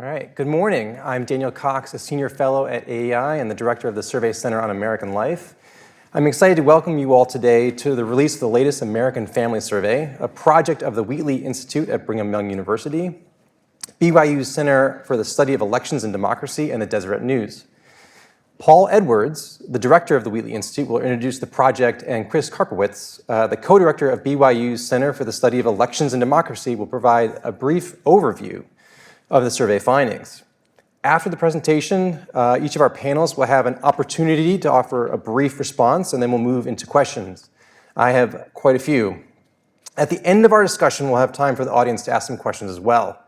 right, good morning. I'm Daniel Cox, a senior fellow at AEI and the director of the Survey Center on American Life. I'm excited to welcome you all today to the release of the latest American Family Survey, a project of the Wheatley Institute at Brigham Young University, BYU's Center for the Study of Elections and Democracy, and the Deseret News. Paul Edwards, the director of the Wheatley Institute, will introduce the project, and Chris Karpowitz, the co-director of BYU's Center for the Study of Elections and Democracy, will provide a brief overview of the survey findings. After the presentation, each of our panelists will have an opportunity to offer a brief response, and then we'll move into questions. I have quite a few. At the end of our discussion, we'll have time for the audience to ask some questions as well.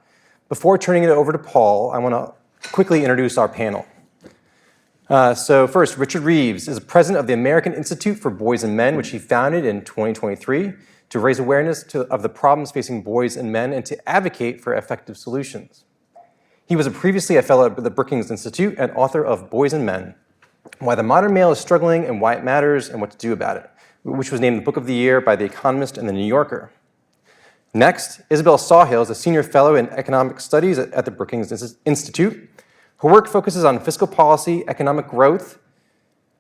Before turning it over to Paul, I want to quickly introduce our panel. So first, Richard Reeves is president of the American Institute for Boys and Men, which he founded in 2023 to raise awareness of the problems facing boys and men and to advocate for effective solutions. He was previously a fellow at the Brookings Institute and author of Boys and Men, Why the Modern Male is Struggling and Why It Matters and What to Do About It, which was named the Book of the Year by The Economist and The New Yorker. Next, Isabel Sawhill is a senior fellow in economic studies at the Brookings Institute. Her work focuses on fiscal policy, economic growth,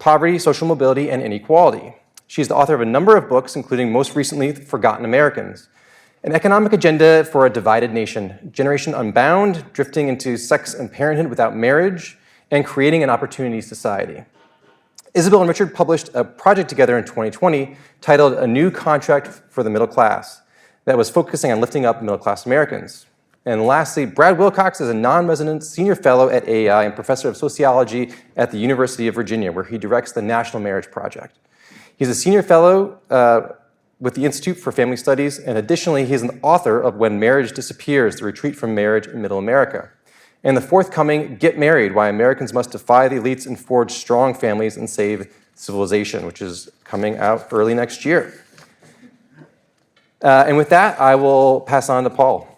poverty, social mobility, and inequality. She's the author of a number of books, including most recently Forgotten Americans, An Economic Agenda for a Divided Nation, Generation Unbound, Drifting into Sex and Parenthood Without Marriage, and Creating an Opportunity Society. Isabel and Richard published a project together in 2020 titled A New Contract for the Middle Class that was focusing on lifting up middle-class Americans. And lastly, Brad Wilcox is a non-resident senior fellow at AEI and professor of sociology at the University of Virginia, where he directs the National Marriage Project. He's a senior fellow with the Institute for Family Studies, and additionally, he's an author of When Marriage Disappears, The Retreat from Marriage in Middle America, and the forthcoming Get Married, Why Americans Must Defy the Elites and Forge Strong Families and Save Civilization, which is coming out early next year. And with that, I will pass on to Paul.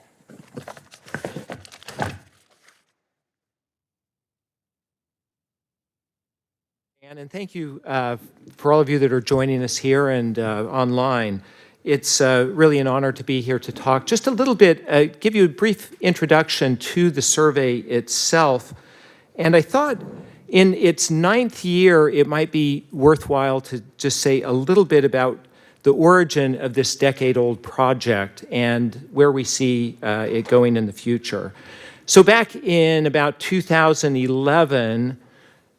And thank you for all of you that are joining us here and online. It's really an honor to be here to talk just a little bit, give you a brief introduction to the survey itself. And I thought in its 9th year, it might be worthwhile to just say a little bit about the origin of this decade-old project and where we see it going in the future. So back in about 2011,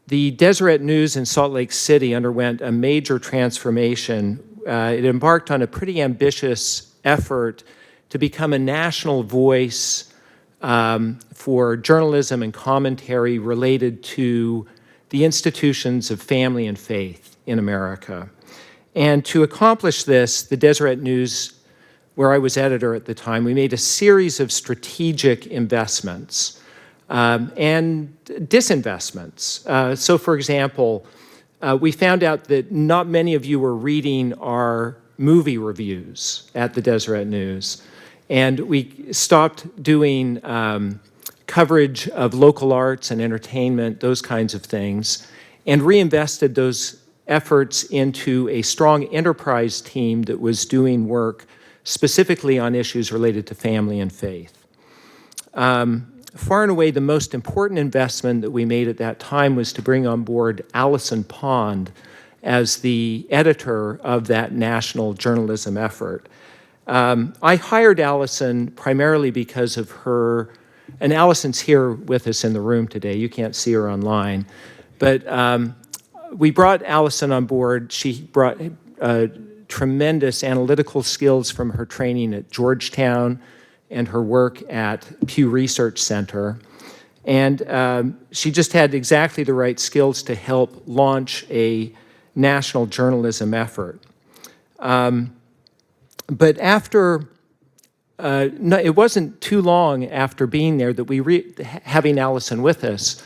the Deseret News in Salt Lake City underwent a major transformation. It embarked on a pretty ambitious effort to become a national voice for journalism and commentary related to the institutions of family and faith in America. And to accomplish this, the Deseret News, where I was editor at the time, we made a series of strategic investments and disinvestments. So for example, we found out that not many of you were reading our movie reviews at the Deseret News. And we stopped doing coverage of local arts and entertainment, those kinds of things, and reinvested those efforts into a strong enterprise team that was doing work specifically on issues related to family and faith. Far and away, the most important investment that we made at that time was to bring on board Allison Pond as the editor of that national journalism effort. I hired Allison primarily because of her, and Allison's here with us in the room today. You can't see her online. But we brought Allison on board. She brought tremendous analytical skills from her training at Georgetown and her work at Pew Research Center. And she just had exactly the right skills to help launch a national journalism effort. But after, it wasn't too long after being there that having Allison with us,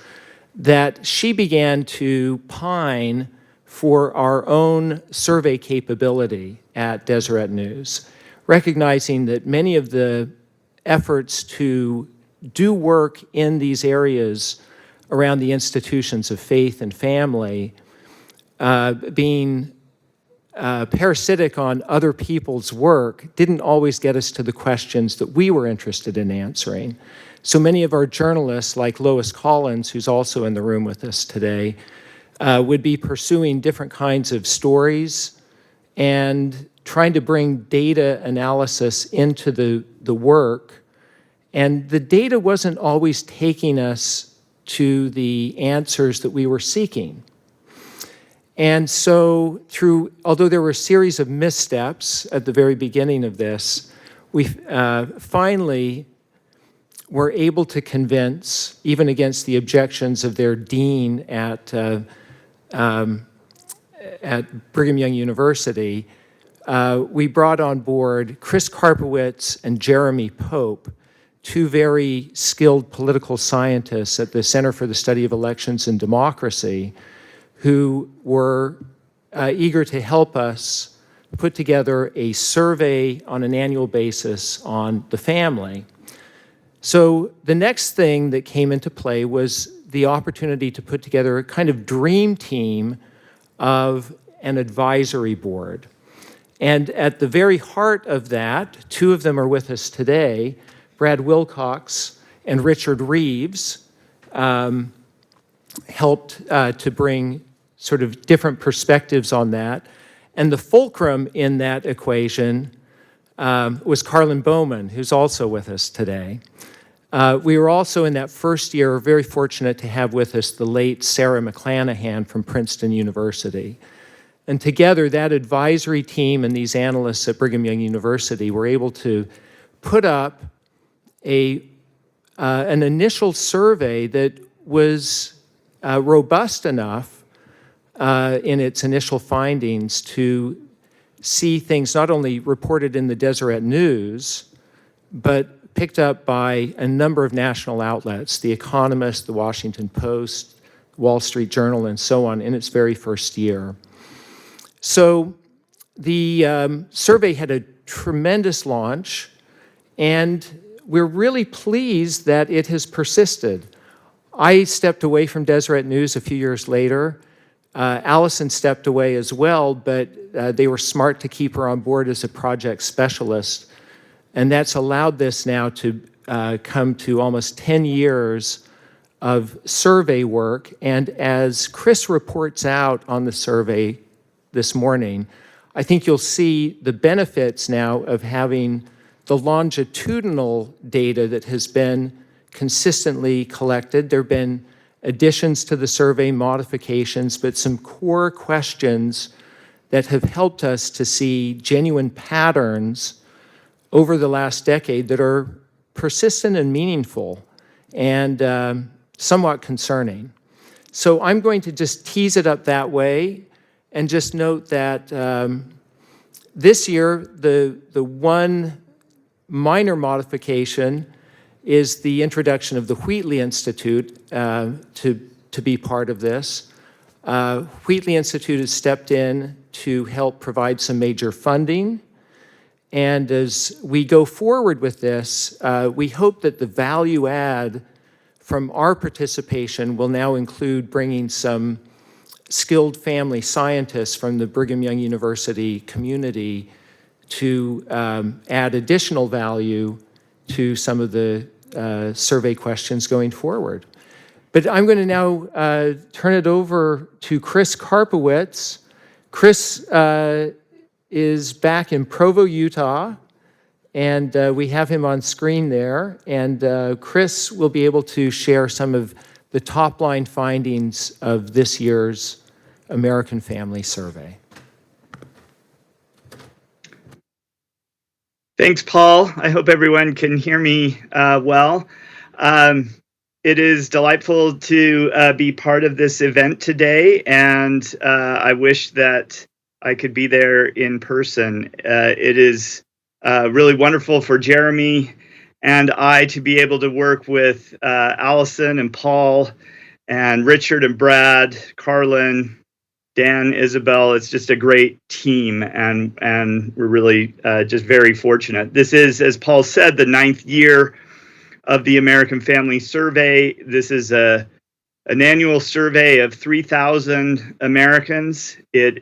that she began to pine for our own survey capability at Deseret News, recognizing that many of the efforts to do work in these areas around the institutions of faith and family being parasitic on other people's work didn't always get us to the questions that we were interested in answering. So many of our journalists, like Lois Collins, who's also in the room with us today, would be pursuing different kinds of stories and trying to bring data analysis into the work. And the data wasn't always taking us to the answers that we were seeking. And so although there were a series of missteps at the very beginning of this, we finally were able to convince, even against the objections of their dean at Brigham Young University, we brought on board Chris Karpowitz and Jeremy Pope, two very skilled political scientists at the Center for the Study of Elections and Democracy, who were eager to help us put together a survey on an annual basis on the family. So the next thing that came into play was the opportunity to put together a kind of dream team of an advisory board. And at the very heart of that, two of them are with us today, Brad Wilcox and Richard Reeves, helped to bring sort of different perspectives on that. And the fulcrum in that equation was Carlin Bowman, who's also with us today. We were also in that first year very fortunate to have with us the late Sarah McClanahan from Princeton University. And together, that advisory team and these analysts at Brigham Young University were able to put up an initial survey that was robust enough in its initial findings to see things not only reported in the Deseret News, but picked up by a number of national outlets, The Economist, The Washington Post, Wall Street Journal, and so on, in its very first year. So the survey had a tremendous launch, and we're really pleased that it has persisted. I stepped away from Deseret News a few years later. Allison stepped away as well, but they were smart to keep her on board as a project specialist. And that's allowed this now to come to almost 10 years of survey work. And as Chris reports out on the survey this morning, I think you'll see the benefits now of having the longitudinal data that has been consistently collected. There have been additions to the survey, modifications, but some core questions that have helped us to see genuine patterns over the last decade that are persistent and meaningful and somewhat concerning. So I'm going to just tease it up that way and just note that this year, the one minor modification is the introduction of the Wheatley Institute to be part of this. Wheatley Institute has stepped in to help provide some major funding. And as we go forward with this, we hope that the value add from our participation will now include bringing some skilled family scientists from the Brigham Young University community to add additional value to some of the survey questions going forward. But I'm going to now turn it over to Chris Karpowitz. Chris is back in Provo, Utah, and we have him on screen there. And Chris will be able to share some of the top-line findings of this year's American Family Survey. Thanks, Paul. I hope everyone can hear me well. It is delightful to be part of this event today, and I wish that I could be there in person. It is really wonderful for Jeremy and I to be able to work with Allison and Paul and Richard and Brad, Carlin, Dan, Isabel. It's just a great team, and we're really just very fortunate. This is, as Paul said, the 9th year of the American Family Survey. This is a an annual survey of 3,000 Americans. It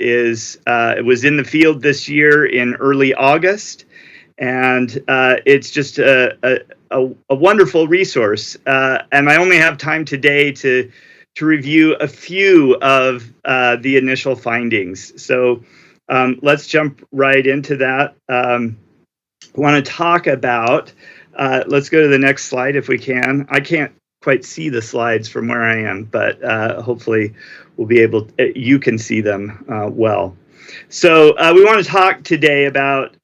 was in the field this year in early August, and it's just a wonderful resource. And I only have time today to review a few of the initial findings. So let's jump right into that. I want to talk about, let's go to the next slide if we can. I can't quite see the slides from where I am, but hopefully we'll be able to, you can see them well. So we want to talk today about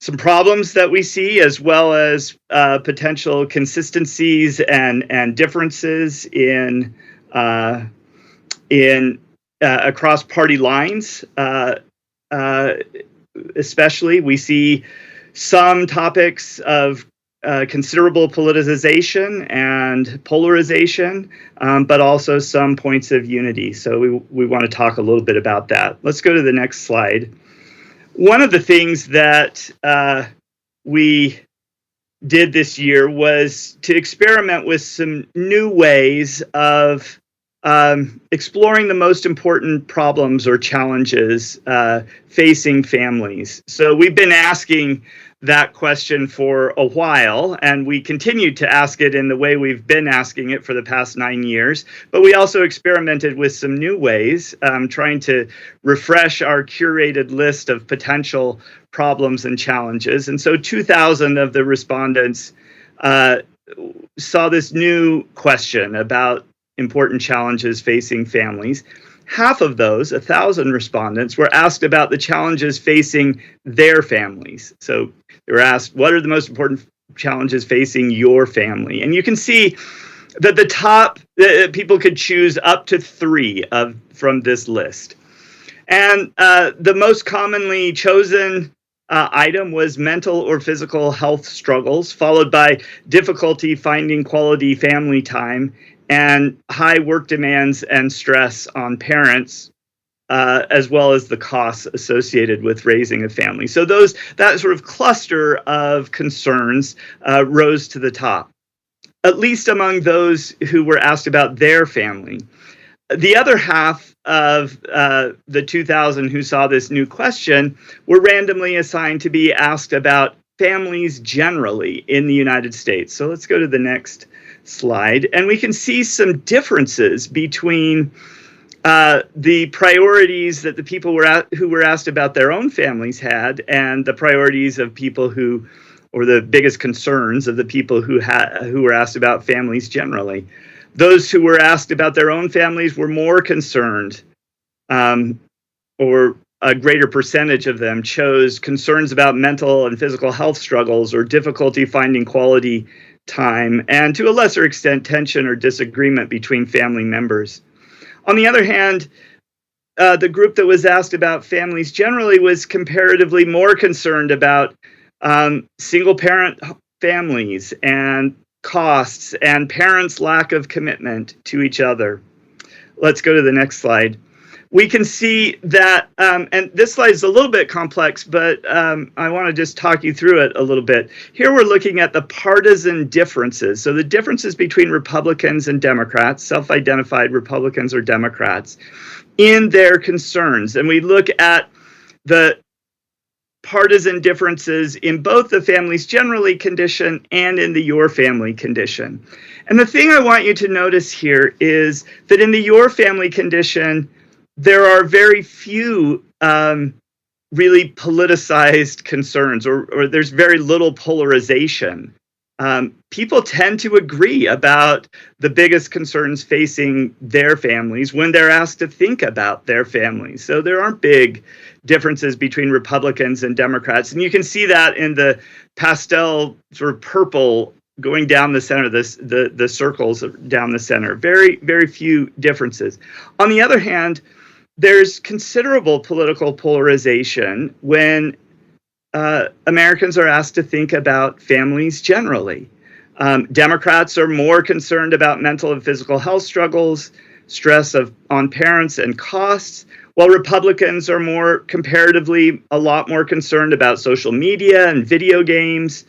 some problems that we see, as well as potential consistencies and differences in across party lines. Especially, we see some topics of considerable politicization and polarization, but also some points of unity. So we want to talk a little bit about that. Let's go to the next slide. One of the things that we did this year was to experiment with some new ways of exploring the most important problems or challenges facing families. So we've been asking that question for a while, and we continue to ask it in the way we've been asking it for the past 9 years. But we also experimented with some new ways, trying to refresh our curated list of potential problems and challenges. And so 2,000 of the respondents saw this new question about important challenges facing families. Half of those, 1,000 respondents, were asked about the challenges facing their families. So they were asked, what are the most important challenges facing your family? And you can see that the top, people could choose up to 3 from this list. And the most commonly chosen item was mental or physical health struggles, followed by difficulty finding quality family time, and high work demands and stress on parents, as well as the costs associated with raising a family. So that sort of cluster of concerns rose to the top, at least among those who were asked about their family. The other half of the 2,000 who saw this new question were randomly assigned to be asked about families generally in the United States. So let's go to the next slide, and we can see some differences between the priorities that the people who were asked about their own families had, and the priorities of people or the biggest concerns of the people who were asked about families generally. Those who were asked about their own families were more concerned, or a greater percentage of them chose concerns about mental and physical health struggles or difficulty finding quality time, and to a lesser extent, tension or disagreement between family members. On the other hand, the group that was asked about families generally was comparatively more concerned about single-parent families and costs and parents' lack of commitment to each other. Let's go to the next slide. We can see that, and this slide is a little bit complex, but I want to just talk you through it a little bit. Here we're looking at the partisan differences. So the differences between Republicans and Democrats, self-identified Republicans or Democrats, in their concerns. And we look at the partisan differences in both the families generally condition and in the your family condition. And the thing I want you to notice here is that in the your family condition, there are very few really politicized concerns, or there's very little polarization. People tend to agree about the biggest concerns facing their families when they're asked to think about their families. So there aren't big differences between Republicans and Democrats. And you can see that in the pastel sort of purple going down the center, the circles down the center. Very, very few differences. On the other hand, there's considerable political polarization when Americans are asked to think about families generally. Democrats are more concerned about mental and physical health struggles, stress on parents, and costs, while Republicans are more comparatively a lot more concerned about social media and video games,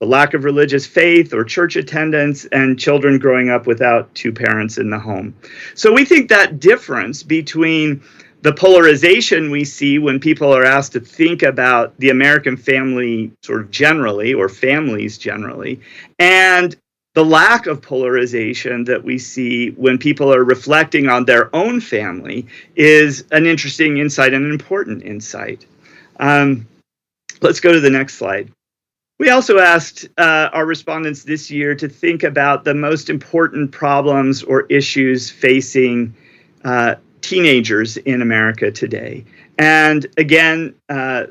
the lack of religious faith or church attendance, and children growing up without two parents in the home. So we think that difference between the polarization we see when people are asked to think about the American family sort of generally, or families generally, and the lack of polarization that we see when people are reflecting on their own family is an interesting insight and an important insight. Let's go to the next slide. We also asked our respondents this year to think about the most important problems or issues facing teenagers in America today. And again,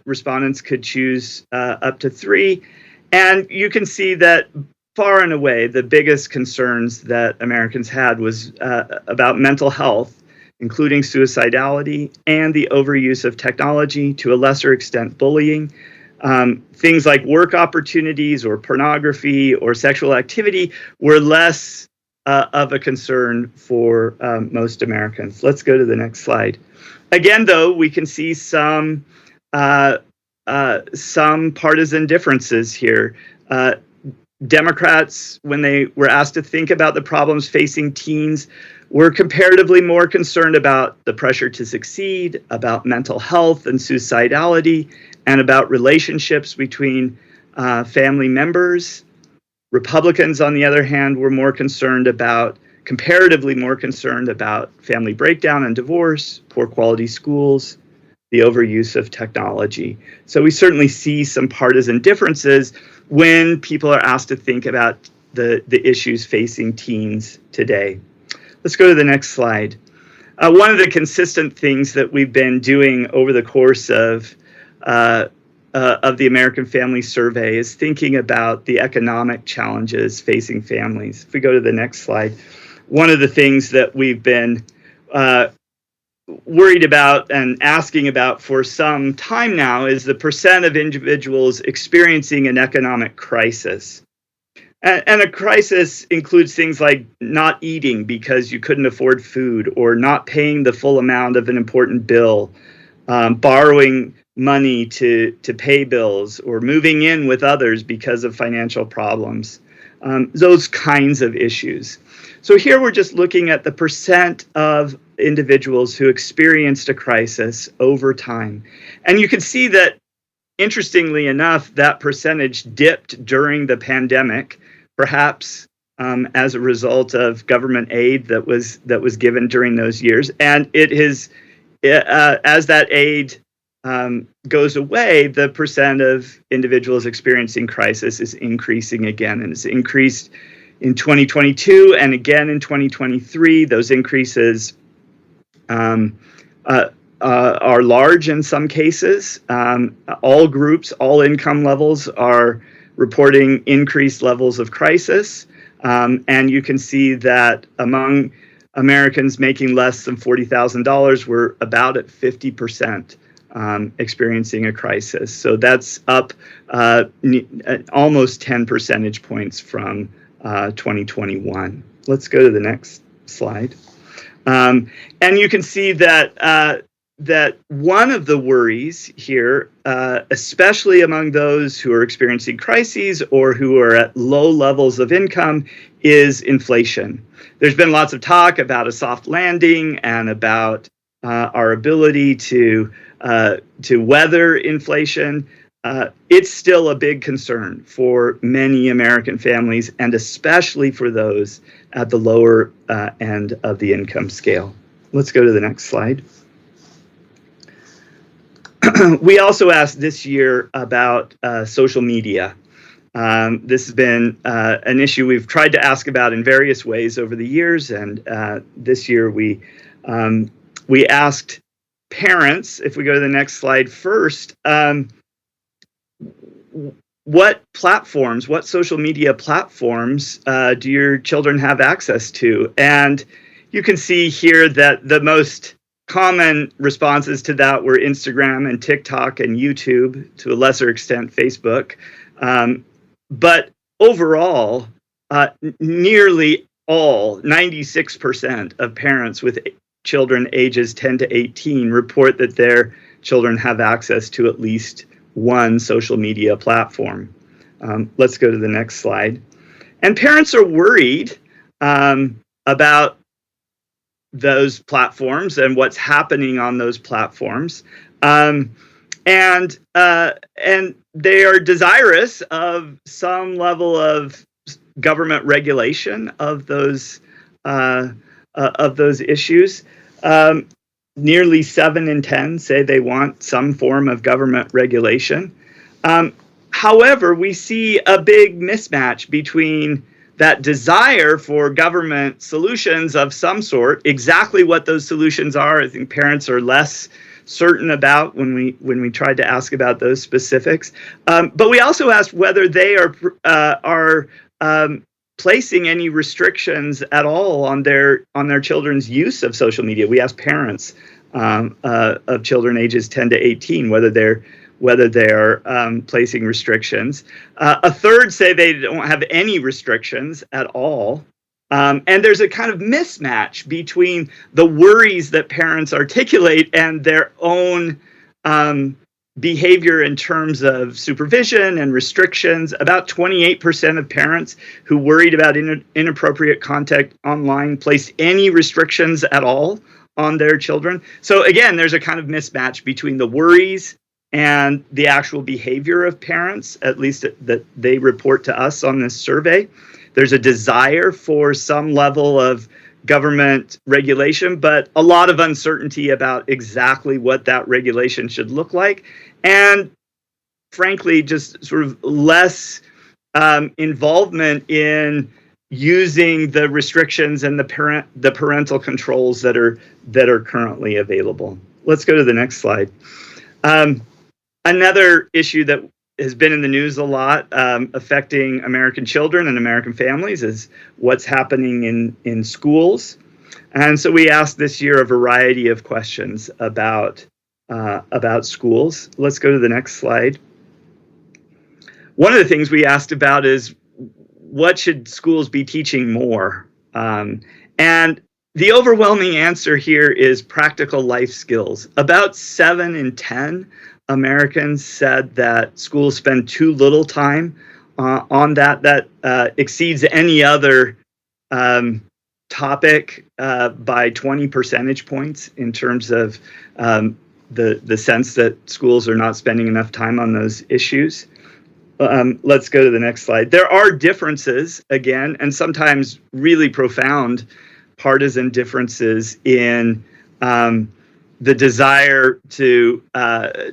respondents could choose up to 3. And you can see that far and away, the biggest concerns that Americans had was about mental health, including suicidality and the overuse of technology, to a lesser extent bullying. Things like work opportunities or pornography or sexual activity were less of a concern for most Americans. Let's go to the next slide. Again, though, we can see some partisan differences here. Democrats, when they were asked to think about the problems facing teens, were comparatively more concerned about the pressure to succeed, about mental health and suicidality, and about relationships between family members. Republicans, on the other hand, were comparatively more concerned about family breakdown and divorce, poor quality schools, the overuse of technology. So we certainly see some partisan differences when people are asked to think about the issues facing teens today. Let's go to the next slide. One of the consistent things that we've been doing over the course of the American Family Survey is thinking about the economic challenges facing families. If we go to the next slide, one of the things that we've been worried about and asking about for some time now is the percent of individuals experiencing an economic crisis. And a crisis includes things like not eating because you couldn't afford food, or not paying the full amount of an important bill, borrowing money to pay bills, or moving in with others because of financial problems. Those kinds of issues. So here we're just looking at the percent of individuals who experienced a crisis over time. And you can see that, interestingly enough, that percentage dipped during the pandemic, perhaps as a result of government aid that was given during those years. And it is, as that aid goes away, the percent of individuals experiencing crisis is increasing again, and it's increased in 2022 and again in 2023. Those increases are large in some cases. All groups, all income levels are reporting increased levels of crisis. And you can see that among Americans making less than $40,000, we're about at 50% experiencing a crisis. So that's up almost 10 percentage points from 2021. Let's go to the next slide. And you can see that that one of the worries here, especially among those who are experiencing crises or who are at low levels of income, is inflation. There's been lots of talk about a soft landing and about our ability to weather inflation. It's still a big concern for many American families, and especially for those at the lower end of the income scale. Let's go to the next slide. We also asked this year about social media. This has been an issue we've tried to ask about in various ways over the years, and this year we asked parents, if we go to the next slide first, what social media platforms do your children have access to? And you can see here that the most common responses to that were Instagram and TikTok and YouTube, to a lesser extent Facebook. But overall, nearly all, 96% of parents with children ages 10 to 18 report that their children have access to at least one social media platform. Let's go to the next slide. And parents are worried about those platforms and what's happening on those platforms. And they are desirous of some level of government regulation of those issues. Nearly 7 in 10 say they want some form of government regulation. However, we see a big mismatch between that desire for government solutions of some sort. Exactly what those solutions are, I think parents are less certain about when we tried to ask about those specifics. But we also asked whether they are placing any restrictions at all on their children's use of social media. We asked parents of children ages 10 to 18 whether they're placing restrictions. A third say they don't have any restrictions at all. And there's a kind of mismatch between the worries that parents articulate and their own behavior in terms of supervision and restrictions. About 28% of parents who worried about inappropriate content online placed any restrictions at all on their children. So again, there's a kind of mismatch between the worries and the actual behavior of parents, at least that they report to us on this survey. There's a desire for some level of government regulation, but a lot of uncertainty about exactly what that regulation should look like. And frankly, just sort of less involvement in using the restrictions and the parental controls that are currently available. Let's go to the next slide. Another issue that has been in the news a lot, affecting American children and American families, is what's happening in schools. And so we asked this year a variety of questions about schools. Let's go to the next slide. One of the things we asked about is what should schools be teaching more? And the overwhelming answer here is practical life skills. About 7 in 10 Americans said that schools spend too little time on that. That exceeds any other topic by 20 percentage points in terms of the sense that schools are not spending enough time on those issues. Let's go to the next slide. There are differences, again, and sometimes really profound partisan differences in the desire to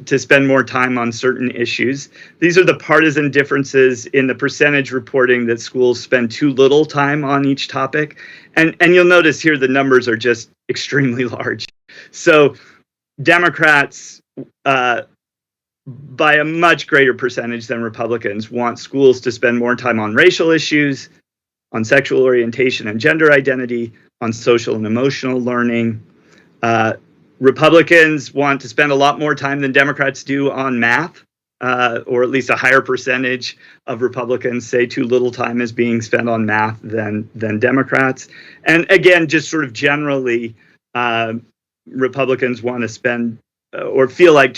spend more time on certain issues. These are the partisan differences in the percentage reporting that schools spend too little time on each topic. And you'll notice here the numbers are just extremely large. So Democrats, by a much greater percentage than Republicans, want schools to spend more time on racial issues, on sexual orientation and gender identity, on social and emotional learning. Republicans want to spend a lot more time than Democrats do on math, or at least a higher percentage of Republicans say too little time is being spent on math than Democrats. And again, just sort of generally, Republicans want to spend or feel like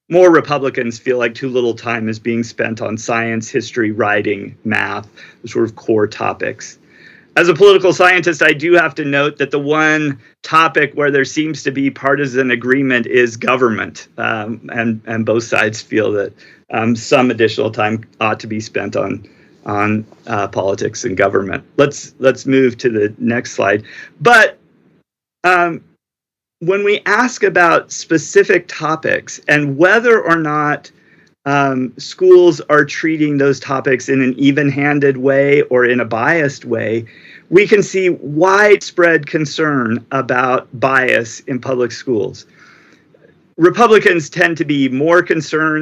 more Republicans feel like too little time is being spent on science, history, writing, math, the sort of core topics. As a political scientist, I do have to note that the one topic where there seems to be partisan agreement is government, and both sides feel that some additional time ought to be spent on politics and government. Let's move to the next slide. But when we ask about specific topics and whether or not schools are treating those topics in an even-handed way or in a biased way, we can see widespread concern about bias in public schools. Republicans tend to be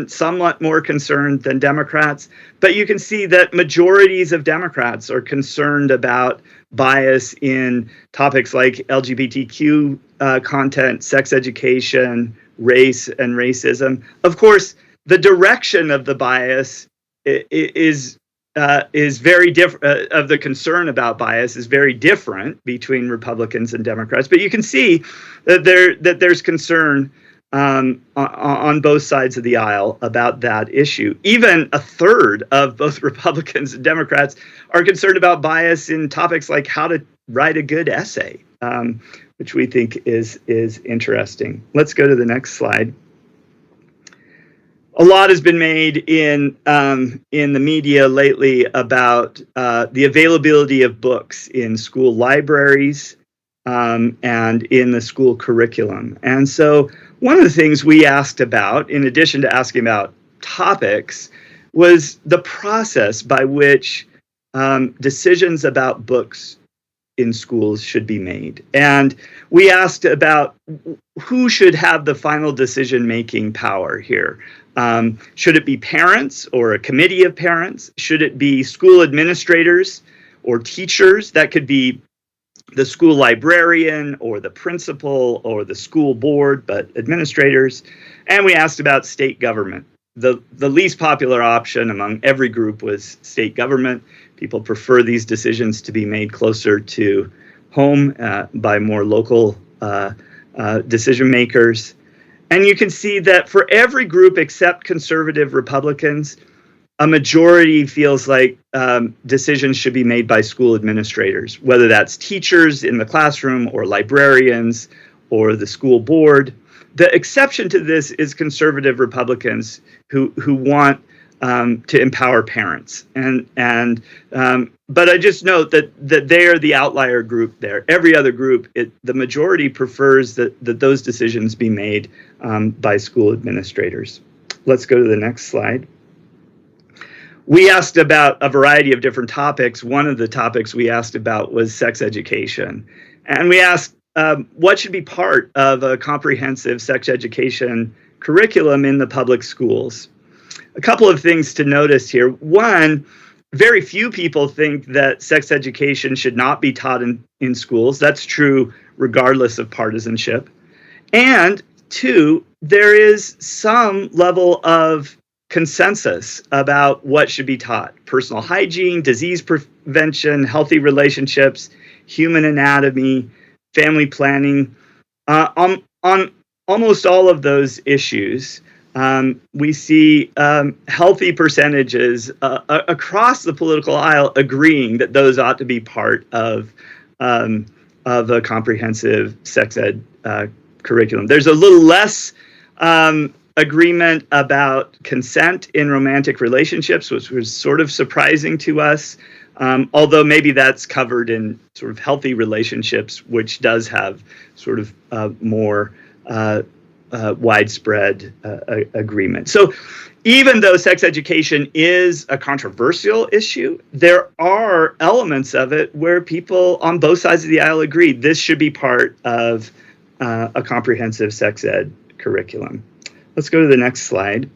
somewhat more concerned than Democrats, but you can see that majorities of Democrats are concerned about bias in topics like LGBTQ content, sex education, race and racism. Of course, the direction of the bias is very different. Of the concern about bias is very different between Republicans and Democrats. But you can see that there's concern on both sides of the aisle about that issue. Even a third of both Republicans and Democrats are concerned about bias in topics like how to write a good essay, which we think is interesting. Let's go to the next slide. A lot has been made in the media lately about the availability of books in school libraries and in the school curriculum. And so one of the things we asked about, in addition to asking about topics, was the process by which decisions about books in schools should be made. And we asked about who should have the final decision-making power here. Should it be parents or a committee of parents? Should it be school administrators or teachers? That could be the school librarian or the principal or the school board, but administrators. And we asked about state government. The least popular option among every group was state government. People prefer these decisions to be made closer to home by more local decision makers. And you can see that for every group except conservative Republicans, a majority feels like decisions should be made by school administrators, whether that's teachers in the classroom or librarians or the school board. The exception to this is conservative Republicans who want to empower parents. But I just note that they are the outlier group there. Every other group, the majority prefers that those decisions be made by school administrators. Let's go to the next slide. We asked about a variety of different topics. One of the topics we asked about was sex education. And we asked what should be part of a comprehensive sex education curriculum in the public schools. A couple of things to notice here. One, very few people think that sex education should not be taught in schools. That's true regardless of partisanship. And two, there is some level of consensus about what should be taught. Personal hygiene, disease prevention, healthy relationships, human anatomy, family planning. On almost all of those issues, we see healthy percentages across the political aisle agreeing that those ought to be part of a comprehensive sex ed curriculum. There's a little less agreement about consent in romantic relationships, which was sort of surprising to us, although maybe that's covered in sort of healthy relationships, which does have sort of more widespread agreement. So even though sex education is a controversial issue, there are elements of it where people on both sides of the aisle agree this should be part of a comprehensive sex ed curriculum. Let's go to the next slide.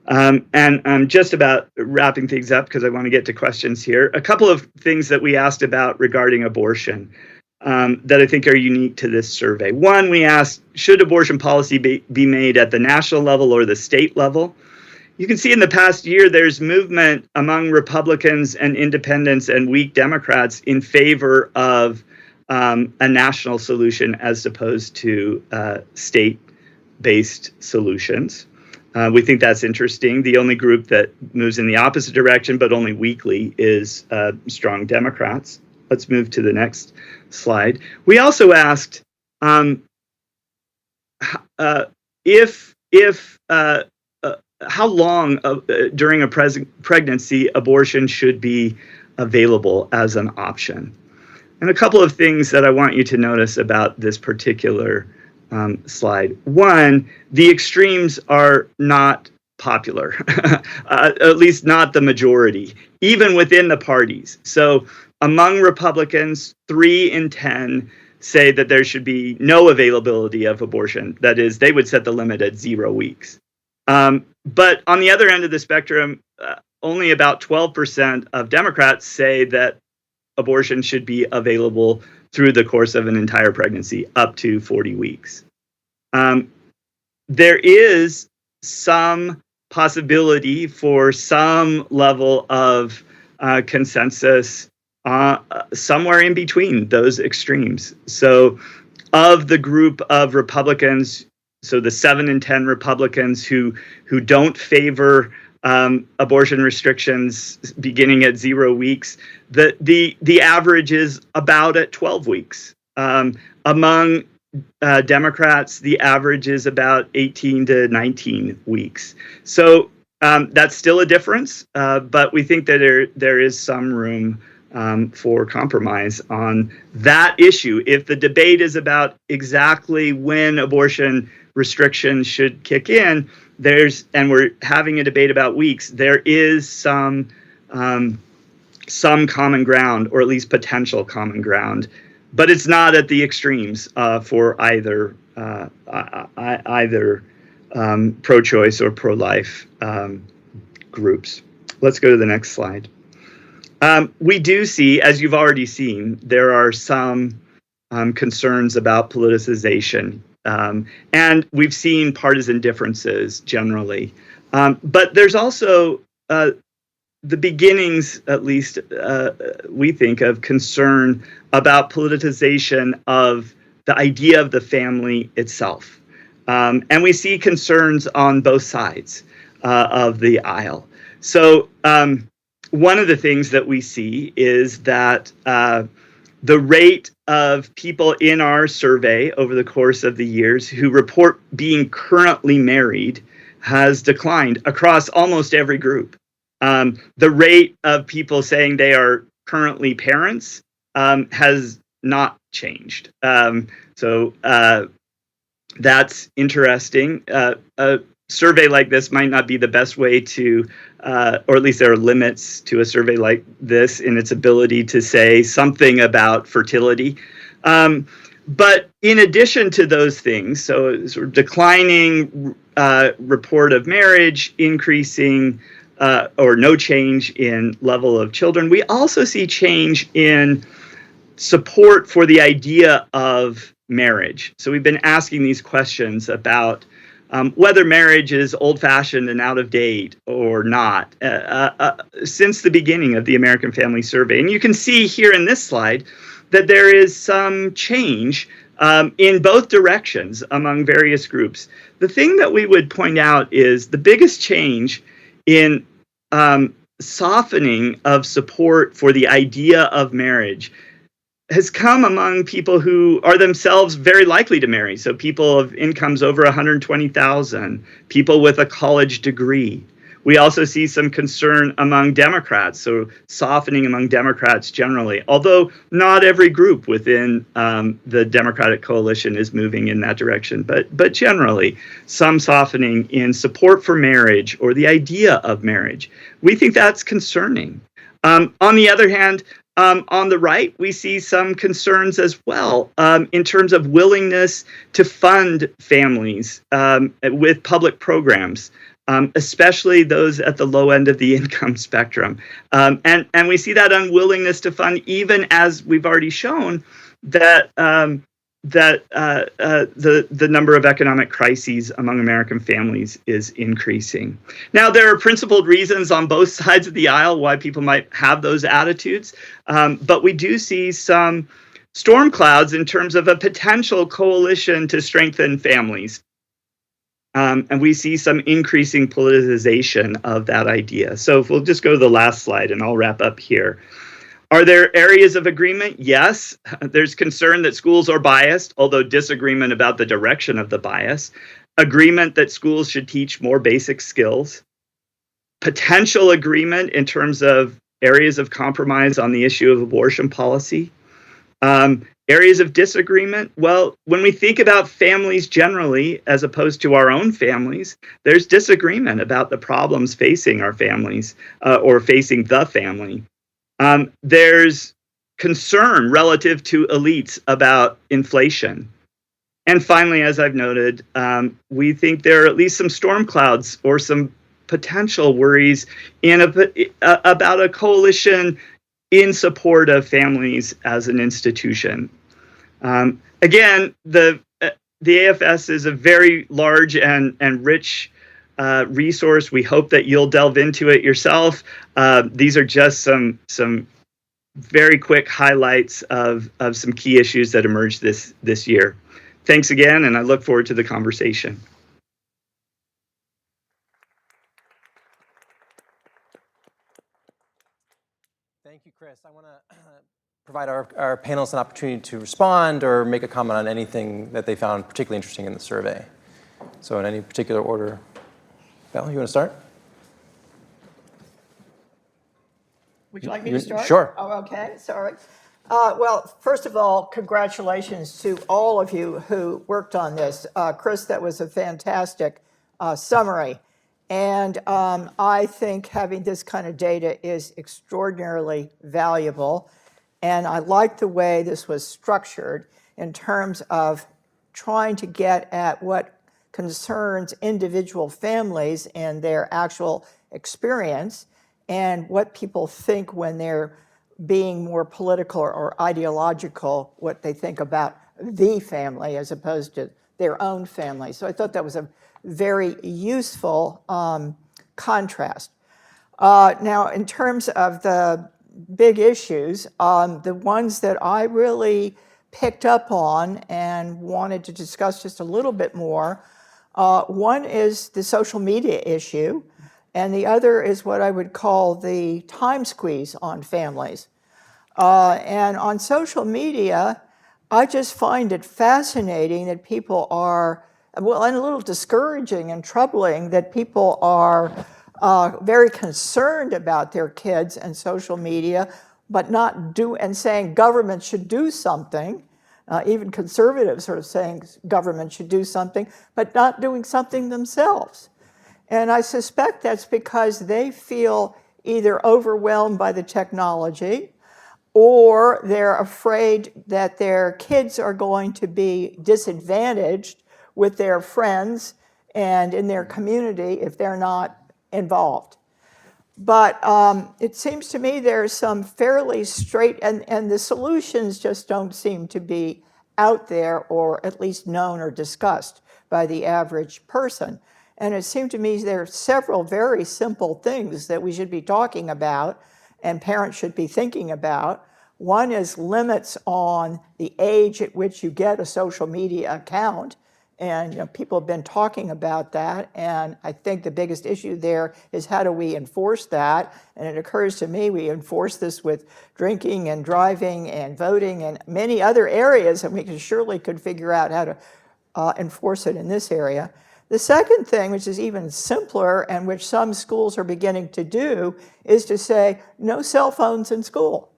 And I'm just about wrapping things up because I want to get to questions here. A couple of things that we asked about regarding abortion that I think are unique to this survey. One, we asked, should abortion policy be made at the national level or the state level? You can see in the past year, there's movement among Republicans and independents and weak Democrats in favor of a national solution as opposed to state-based solutions. We think that's interesting. The only group that moves in the opposite direction, but only weakly, is strong Democrats. Let's move to the next slide. We also asked how long during a pregnancy abortion should be available as an option. And a couple of things that I want you to notice about this particular slide. One, the extremes are not popular, at least not the majority, even within the parties. So among Republicans, 3 in 10 say that there should be no availability of abortion. That is, they would set the limit at 0 weeks. But on the other end of the spectrum, only about 12% of Democrats say that abortion should be available through the course of an entire pregnancy, up to 40 weeks. There is some possibility for some level of consensus somewhere in between those extremes. So of the group of Republicans so the 7 in 10 Republicans who don't favor abortion restrictions beginning at 0 weeks, the average is about at 12 weeks. Among Democrats, the average is about 18 to 19 weeks. So that's still a difference, but we think that there is some room for compromise on that issue. If the debate is about exactly when abortion restrictions should kick in, and we're having a debate about weeks, there is some common ground, or at least potential common ground, but it's not at the extremes for either pro-choice or pro-life groups. Let's go to the next slide. We do see, as you've already seen, there are some concerns about politicization, and we've seen partisan differences generally. But there's also the beginnings, at least we think, of concern about politicization of the idea of the family itself. And we see concerns on both sides of the aisle. So one of the things that we see is that the rate of people in our survey over the course of the years who report being currently married has declined across almost every group. The rate of people saying they are currently parents has not changed. So that's interesting. A survey like this might not be the best way to, or at least there are limits to a survey like this in its ability to say something about fertility. But in addition to those things, so sort of declining report of marriage, increasing or no change in level of children, we also see change in support for the idea of marriage. So we've been asking these questions about whether marriage is old-fashioned and out of date or not since the beginning of the American Family Survey. And you can see here in this slide that there is some change in both directions among various groups. The thing that we would point out is the biggest change in softening of support for the idea of marriage has come among people who are themselves very likely to marry. So people of incomes over 120,000, people with a college degree. We also see some concern among Democrats, so softening among Democrats generally, although not every group within the Democratic coalition is moving in that direction, but generally some softening in support for marriage or the idea of marriage. We think that's concerning. On the other hand, on the right, we see some concerns as well in terms of willingness to fund families with public programs, especially those at the low end of the income spectrum. And we see that unwillingness to fund, even as we've already shown that the number of economic crises among American families is increasing. Now, there are principled reasons on both sides of the aisle why people might have those attitudes, but we do see some storm clouds in terms of a potential coalition to strengthen families. And we see some increasing politicization of that idea. So if we'll just go to the last slide, and I'll wrap up here. Are there areas of agreement? Yes. There's concern that schools are biased, although disagreement about the direction of the bias. Agreement that schools should teach more basic skills. Potential agreement in terms of areas of compromise on the issue of abortion policy. Areas of disagreement, well, when we think about families generally, as opposed to our own families, there's disagreement about the problems facing our families or facing the family. There's concern relative to elites about inflation. And finally, as I've noted, we think there are at least some storm clouds or some potential worries about a coalition in support of families as an institution. Again, the AFS is a very large and rich resource. We hope that you'll delve into it yourself. These are just some very quick highlights of some key issues that emerged this year. Thanks again, and I look forward to the conversation. Thank you, Chris. I want to provide our panelists an opportunity to respond or make a comment on anything that they found particularly interesting in the survey. So in any particular order. Belle, you want to start? Would you like me to start? Sure. Oh, okay, sorry. Well, first of all, congratulations to all of you who worked on this. Chris, that was a fantastic summary. And I think having this kind of data is extraordinarily valuable. And I like the way this was structured in terms of trying to get at what concerns individual families and their actual experience, and what people think when they're being more political or ideological, what they think about the family as opposed to their own family. So I thought that was a very useful contrast. Now, in terms of the big issues, the ones that I really picked up on and wanted to discuss just a little bit more, one is the social media issue, and the other is what I would call the time squeeze on families. And on social media, I just find it fascinating that people are, well, and a little discouraging and troubling that people are very concerned about their kids and social media, but not do, and saying government should do something. Even conservatives are saying government should do something, but not doing something themselves. And I suspect that's because they feel either overwhelmed by the technology, or they're afraid that their kids are going to be disadvantaged with their friends and in their community if they're not involved. But it seems to me there's some fairly straight, and the solutions just don't seem to be out there, or at least known or discussed by the average person. And it seemed to me there are several very simple things that we should be talking about and parents should be thinking about. One is limits on the age at which you get a social media account. And people have been talking about that, and I think the biggest issue there is how do we enforce that? And it occurs to me we enforce this with drinking and driving and voting and many other areas, and we surely could figure out how to enforce it in this area. The second thing, which is even simpler and which some schools are beginning to do, is to say no cell phones in school.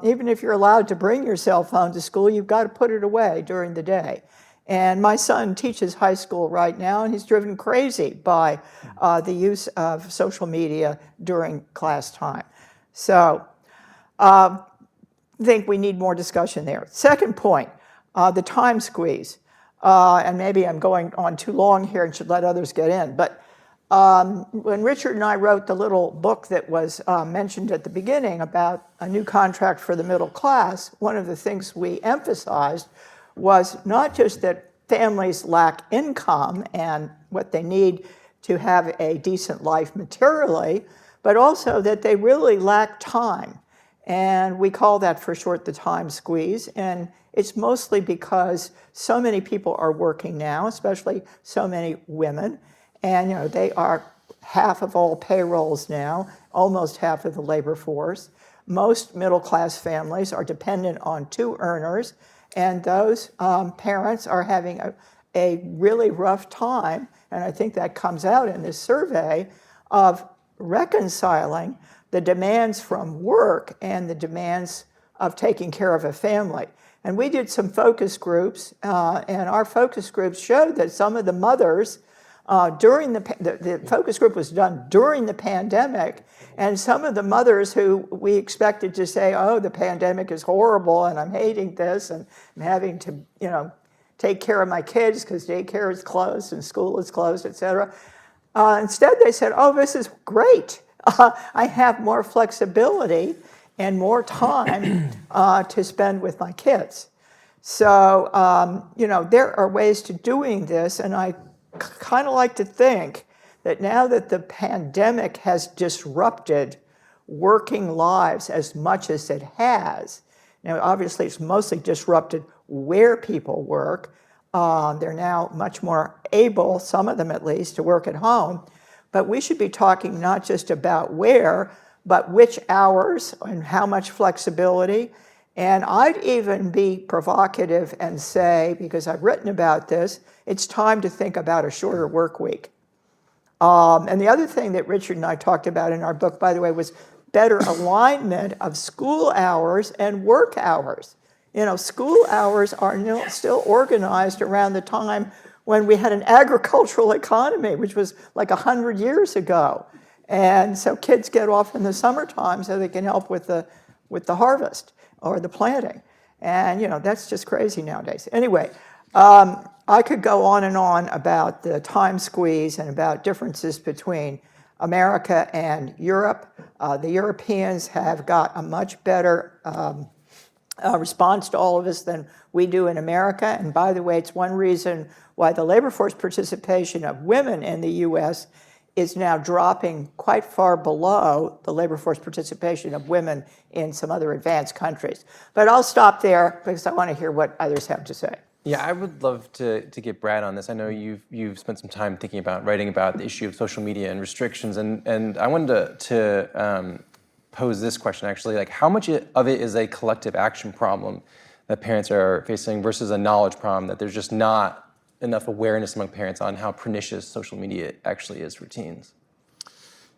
Even if you're allowed to bring your cell phone to school, you've got to put it away during the day. And my son teaches high school right now, and he's driven crazy by the use of social media during class time. So I think we need more discussion there. Second point, the time squeeze. And maybe I'm going on too long here and should let others get in. But when Richard and I wrote the little book that was mentioned at the beginning about a new contract for the middle class, one of the things we emphasized was not just that families lack income and what they need to have a decent life materially, but also that they really lack time. And we call that for short the time squeeze. And it's mostly because so many people are working now, especially so many women. And they are half of all payrolls now, almost half of the labor force. Most middle-class families are dependent on two earners, and those parents are having a really rough time, and I think that comes out in this survey, of reconciling the demands from work and the demands of taking care of a family. And we did some focus groups, and our focus groups showed that some of the mothers, during the focus group was done during the pandemic, and some of the mothers who we expected to say, oh, the pandemic is horrible and I'm hating this and I'm having to, take care of my kids because daycare is closed and school is closed, et cetera. Instead, they said, oh, this is great. I have more flexibility and more time to spend with my kids. So, there are ways to doing this, and I kind of like to think that now that the pandemic has disrupted working lives as much as it has, now obviously it's mostly disrupted where people work, They're now much more able, some of them at least, to work at home. But we should be talking not just about where, but which hours and how much flexibility. And I'd even be provocative and say, because I've written about this, it's time to think about a shorter work week. And the other thing that Richard and I talked about in our book, by the way, was better alignment of school hours and work hours. You know, school hours are still organized around the time when we had an agricultural economy, which was like 100 years ago. And so kids get off in the summertime so they can help with the harvest or the planting. And, you know, that's just crazy nowadays. Anyway, I could go on and on about the time squeeze and about differences between America and Europe. The Europeans have got a much better response to all of this than we do in America. And by the way, it's one reason why the labor force participation of women in the U.S. is now dropping quite far below the labor force participation of women in some other advanced countries. But I'll stop there because I want to hear what others have to say. Yeah, I would love to get Brad on this. I know you've spent some time thinking about writing about the issue of social media and restrictions, and I wanted to pose this question actually, like how much of it is a collective action problem that parents are facing versus a knowledge problem, that there's just not enough awareness among parents on how pernicious social media actually is for teens?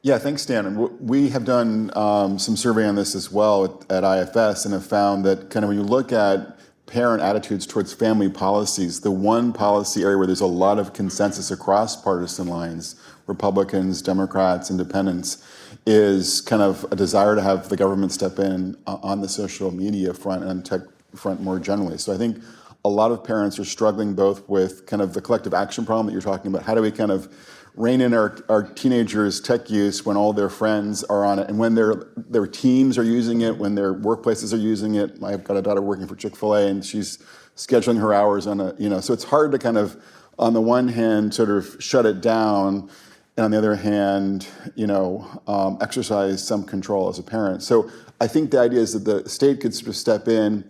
Yeah, thanks, Dan. And we have done some survey on this as well at IFS and have found that kind of when you look at parent attitudes towards family policies, the one policy area where there's a lot of consensus across partisan lines, Republicans, Democrats, Independents, is kind of a desire to have the government step in on the social media front and tech front more generally. So I think a lot of parents are struggling both with kind of the collective action problem that you're talking about. How do we kind of rein in our teenagers' tech use when all their friends are on it, and when their teams are using it, when their workplaces are using it. I've got a daughter working for Chick-fil-A, and she's scheduling her hours on so it's hard to kind of, on the one hand, sort of shut it down, and on the other hand, exercise some control as a parent. So I think the idea is that the state could sort of step in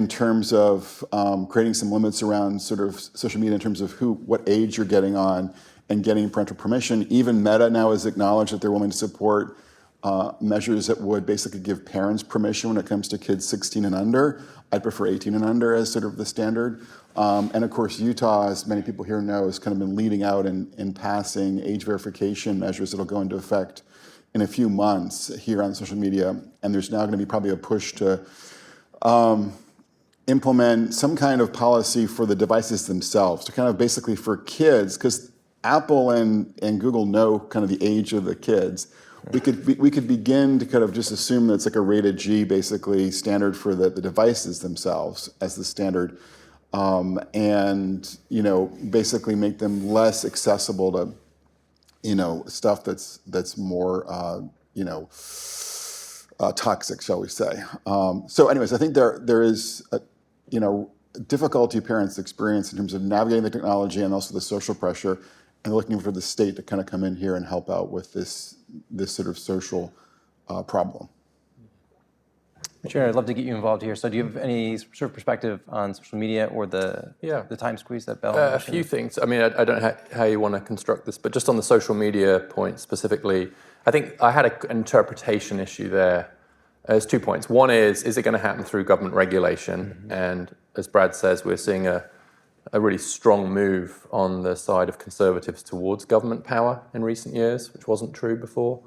terms of creating some limits around sort of social media in terms of what age you're getting on, and getting parental permission. Even Meta now has acknowledged that they're willing to support measures that would basically give parents permission when it comes to kids 16 and under. I'd prefer 18 and under as sort of the standard. And of course, Utah, as many people here know, has kind of been leading out in passing age verification measures that'll go into effect in a few months here on social media. And there's now going to be probably a push to implement some kind of policy for the devices themselves, to kind of basically for kids, because Apple and Google know kind of the age of the kids. We could begin to kind of just assume that it's like a rated G, basically standard for the devices themselves as the standard, and basically make them less accessible to stuff that's more toxic, shall we say? So, anyways, I think there is difficulty parents experience in terms of navigating the technology and also the social pressure, and looking for the state to kind of come in here and help out with this sort of social problem. Sure, I'd love to get you involved here. So do you have any sort of perspective on social media or the time squeeze that Bell mentioned? A few things. I mean, I don't know how you want to construct this, but just on the social media point specifically, I think I had an interpretation issue there. There's 2 points. One is it going to happen through government regulation? Mm-hmm. And as Brad says, we're seeing a really strong move on the side of conservatives towards government power in recent years, which wasn't true before.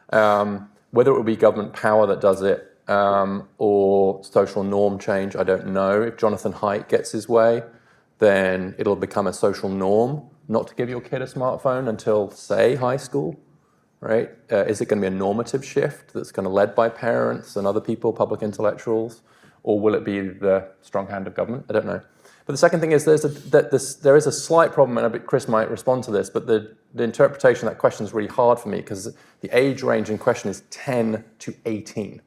Whether it will be government power that does it or social norm change, I don't know. If Jonathan Haidt gets his way, then it'll become a social norm not to give your kid a smartphone until, say, high school, right? Is it going to be a normative shift that's kind of led by parents and other people, public intellectuals, or will it be the strong hand of government? I don't know. But the second thing is there is a slight problem, and I bet Chris might respond to this, but the interpretation of that question is really hard for me because the age range in question is 10 to 18.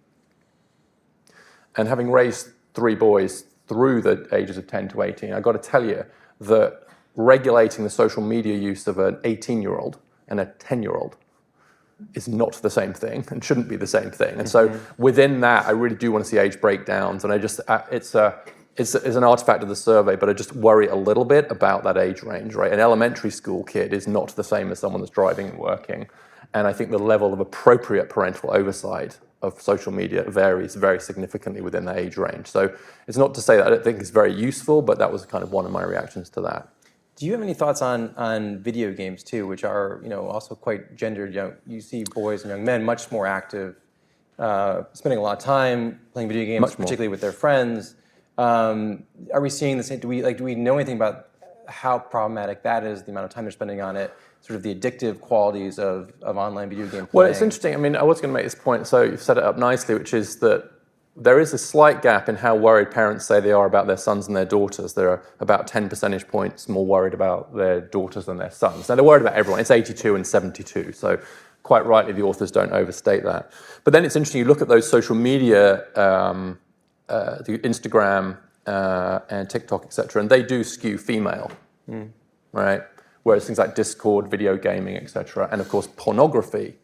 And having raised 3 boys through the ages of 10 to 18, I've got to tell you that regulating the social media use of an 18-year-old and a 10-year-old is not the same thing and shouldn't be the same thing. And so within that, I really do want to see age breakdowns. And is an artifact of the survey, but I just worry a little bit about that age range, right? An elementary school kid is not the same as someone that's driving and working. And I think the level of appropriate parental oversight of social media varies very significantly within that age range. So it's not to say that I don't think it's very useful, but that was kind of one of my reactions to that. Do you have any thoughts on video games too, which are also quite gendered? You see boys and young men much more active, spending a lot of time playing video games, particularly with their friends. Are we seeing the same? Do we know anything about how problematic that is? The amount of time they're spending on it, sort of the addictive qualities of online video game playing. Well, it's interesting. I mean, I was going to make this point, so you've set it up nicely, which is that there is a slight gap in how worried parents say they are about their sons and their daughters. They're about 10 percentage points more worried about their daughters than their sons. Now, they're worried about everyone. It's 82 and 72, so quite rightly, the authors don't overstate that. But then it's interesting, you look at those social media, the Instagram and TikTok, et cetera, and they do skew female, right? Whereas things like Discord, video gaming, et cetera, and of course, pornography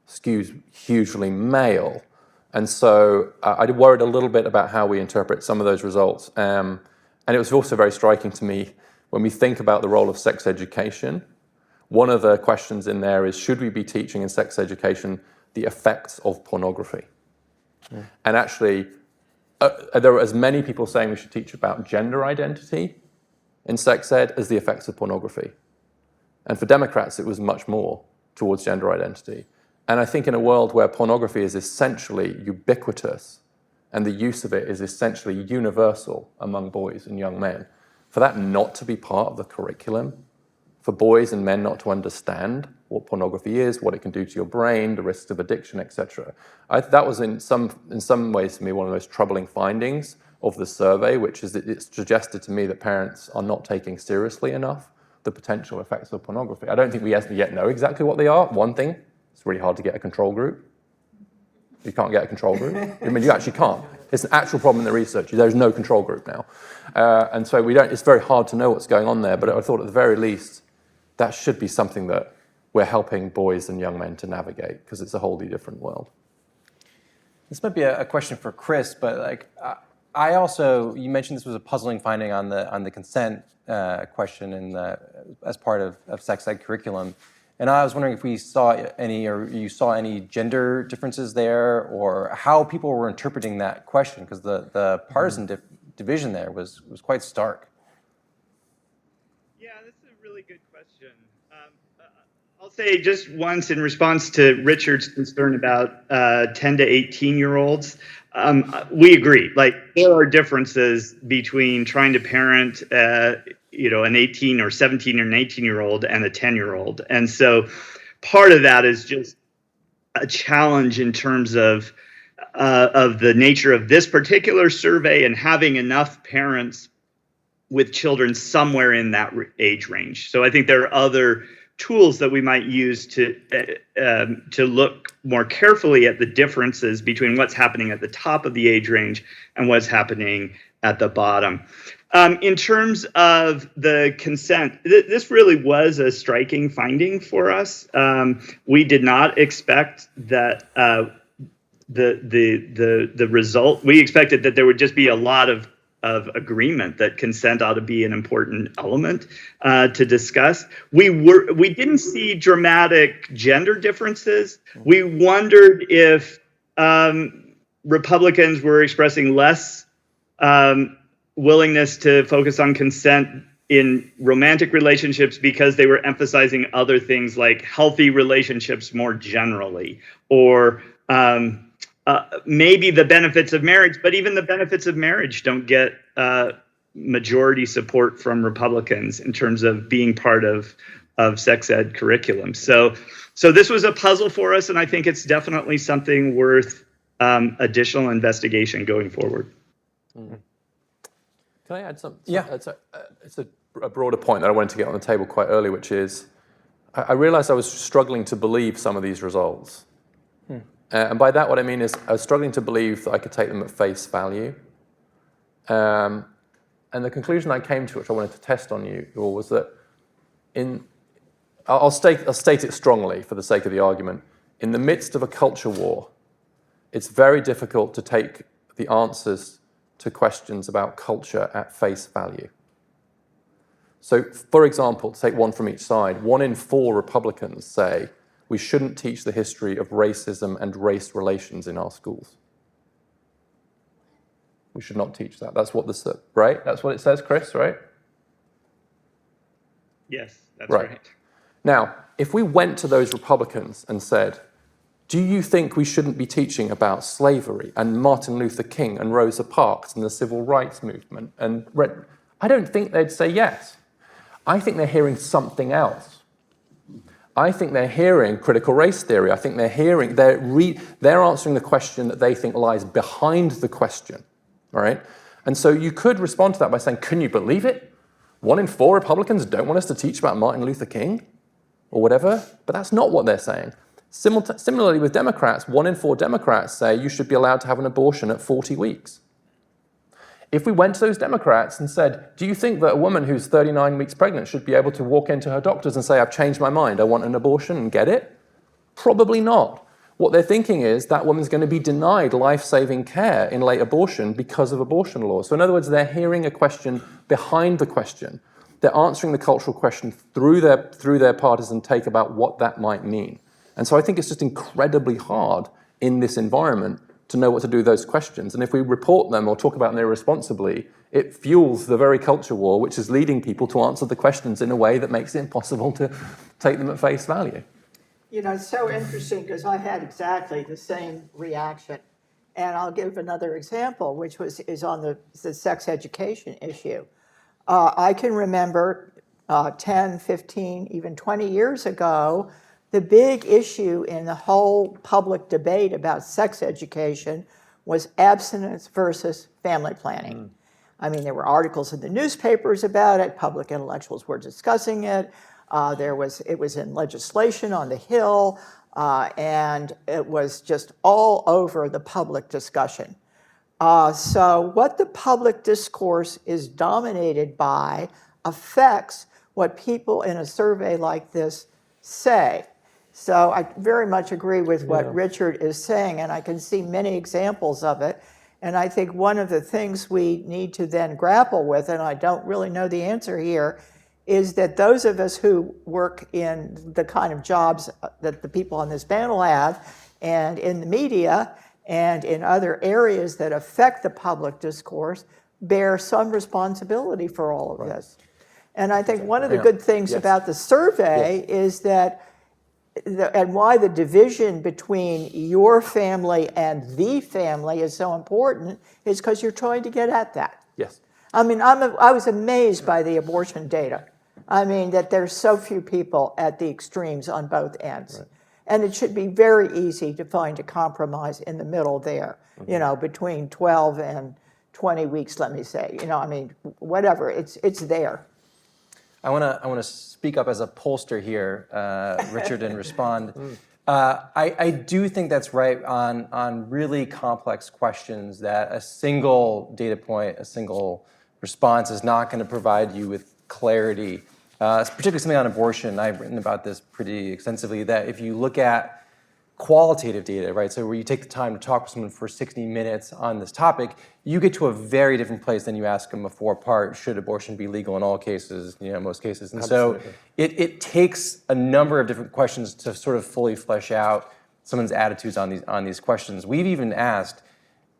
skews hugely male. And so I worried a little bit about how we interpret some of those results. And it was also very striking to me when we think about the role of sex education. One of the questions in there is, should we be teaching in sex education the effects of pornography? And actually, there are as many people saying we should teach about gender identity in sex ed as the effects of pornography. And for Democrats, it was much more towards gender identity. And I think in a world where pornography is essentially ubiquitous and the use of it is essentially universal among boys and young men, for that not to be part of the curriculum, for boys and men not to understand what pornography is, what it can do to your brain, the risks of addiction, etc. That was in some ways for me one of the most troubling findings of the survey, which is that it suggested to me that parents are not taking seriously enough the potential effects of pornography. I don't think we yet know exactly what they are. One thing, it's really hard to get a control group. You can't get a control group. I mean, you actually can't. It's an actual problem in the research. There's no control group now. And so it's very hard to know what's going on there, but I thought at the very least, that should be something that we're helping boys and young men to navigate, because it's a wholly different world. This might be a question for Chris, but you mentioned this was a puzzling finding on the consent question as part of sex ed curriculum. And I was wondering if we saw any, or you saw any gender differences there, or how people were interpreting that question, because the partisan division there was quite stark. Yeah, that's a really good question. I'll say just once in response to Richard's concern about 10 to 18-year-olds, we agree. Like, there are differences between trying to parent an 18 or 17 or an 18-year-old and a 10-year-old. And so part of that is just a challenge in terms of the nature of this particular survey and having enough parents with children somewhere in that age range. So I think there are other tools that we might use to look more carefully at the differences between what's happening at the top of the age range and what's happening at the bottom. In terms of the consent, this really was a striking finding for us. We did not expect that the result. We expected that there would just be a lot of agreement that consent ought to be an important element to discuss. We didn't see dramatic gender differences. We wondered if Republicans were expressing less willingness to focus on consent in romantic relationships because they were emphasizing other things like healthy relationships more generally, or maybe the benefits of marriage, but even the benefits of marriage don't get majority support from Republicans in terms of being part of sex ed curriculum. So this was a puzzle for us, and I think it's definitely something worth additional investigation going forward. Mm-hmm. Can I add something? Yeah. It's a broader point that I wanted to get on the table quite early, which is I realized I was struggling to believe some of these results. And by that, what I mean is I was struggling to believe that I could take them at face value. And the conclusion I came to, which I wanted to test on you all, was that I'll state it strongly for the sake of the argument. In the midst of a culture war, it's very difficult to take the answers to questions about culture at face value. So, for example, take one from each side. 1 in 4 Republicans say we shouldn't teach the history of racism and race relations in our schools. We should not teach that. That's what right? That's what it says, Chris, right? Yes, that's right. Now, if we went to those Republicans and said, do you think we shouldn't be teaching about slavery and Martin Luther King and Rosa Parks and the civil rights movement? I don't think they'd say yes. I think they're hearing something else. I think they're hearing critical race theory. I think they're answering the question that they think lies behind the question, all right? And so you could respond to that by saying, can you believe it? 1 in 4 Republicans don't want us to teach about Martin Luther King or whatever, but that's not what they're saying. Similarly with Democrats, 1 in 4 Democrats say you should be allowed to have an abortion at 40 weeks. If we went to those Democrats and said, do you think that a woman who's 39 weeks pregnant should be able to walk into her doctors and say, I've changed my mind, I want an abortion and get it? Probably not. What they're thinking is that woman's going to be denied life-saving care in late abortion because of abortion laws. So in other words, they're hearing a question behind the question. They're answering the cultural question through their partisan take about what that might mean. And so I think it's just incredibly hard in this environment to know what to do with those questions. And if we report them or talk about them irresponsibly, it fuels the very culture war, which is leading people to answer the questions in a way that makes it impossible to take them at face value. You know, it's so interesting because I had exactly the same reaction. And I'll give another example, which is on the sex education issue. I can remember 10, 15, even 20 years ago, the big issue in the whole public debate about sex education was abstinence versus family planning. I mean, there were articles in the newspapers about it, public intellectuals were discussing it, it was in legislation on the Hill, and it was just all over the public discussion. So what the public discourse is dominated by affects what people in a survey like this say. So I very much agree with what Richard is saying, and I can see many examples of it. And I think one of the things we need to then grapple with, and I don't really know the answer here, is that those of us who work in the kind of jobs that the people on this panel have, and in the media, and in other areas that affect the public discourse, bear some responsibility for all of this. And I think one of the good things about the survey is that and why the division between your family and the family is so important is because you're trying to get at that. Yes. I mean, I was amazed by the abortion data. I mean, that there's so few people at the extremes on both ends. Right. And it should be very easy to find a compromise in the middle there, you know, between 12 and 20 weeks, let me say. You know, I mean, whatever, it's there. I want to speak up as a pollster here, Richard, and respond. I do think that's right on really complex questions that a single data point, a single response is not going to provide you with clarity. Particularly something on abortion. I've written about this pretty extensively, that if you look at qualitative data, right, so where you take the time to talk with someone for 60 minutes on this topic, you get to a very different place than you ask them a 4-part, should abortion be legal in all cases, you know, most cases. And Absolutely. So it takes a number of different questions to sort of fully flesh out someone's attitudes on these questions. We've even asked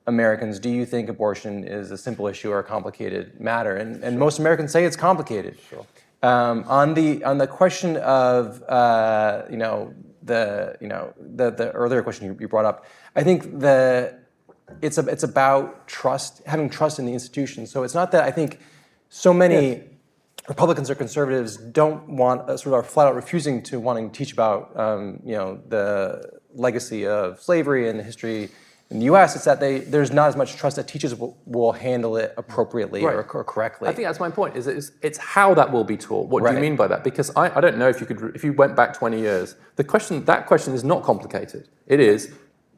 Americans, do you think abortion is a simple issue or a complicated matter? And most Americans say it's complicated. Sure. On the question of the earlier question you brought up, I think it's about trust, having trust in the institution. So it's not that I think so many Republicans or conservatives don't want sort of flat out refusing to wanting to teach about the legacy of slavery and the history in the U.S., it's that there's not as much trust that teachers will handle it appropriately or correctly. I think that's my point. It's how that will be taught. What do you mean by that? Because I don't know if you went back 20 years, that question is not complicated. It is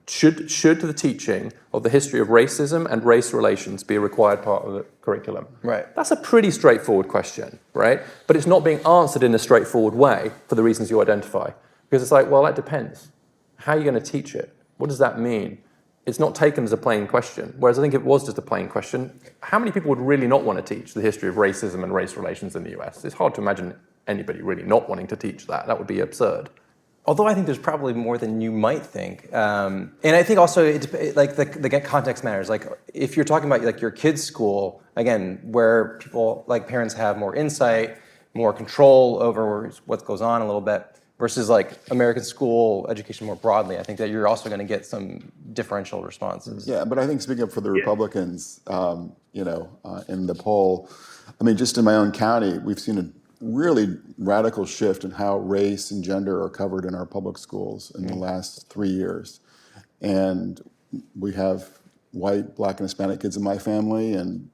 should the teaching of the history of racism and race relations be a required part of the curriculum? Right. That's a pretty straightforward question, right? But it's not being answered in a straightforward way for the reasons you identify. Because it's like, well, that depends. How are you going to teach it? What does that mean? it's not taken as a plain question. Whereas I think if it was just a plain question, how many people would really not want to teach the history of racism and race relations in the US? It's hard to imagine anybody really not wanting to teach that. That would be absurd. Although I think there's probably more than you might think, and I think also like the context matters. Like if you're talking about like your kid's school, again, where people like parents have more insight, more control over what goes on a little bit, versus like American school education more broadly, I think that you're also going to get some differential responses. Yeah, but I think speaking up for the Republicans, in the poll, I mean, just in my own county, we've seen a really radical shift in how race and gender are covered in our public schools in the last 3 years. And we have white, Black, and Hispanic kids in my family, and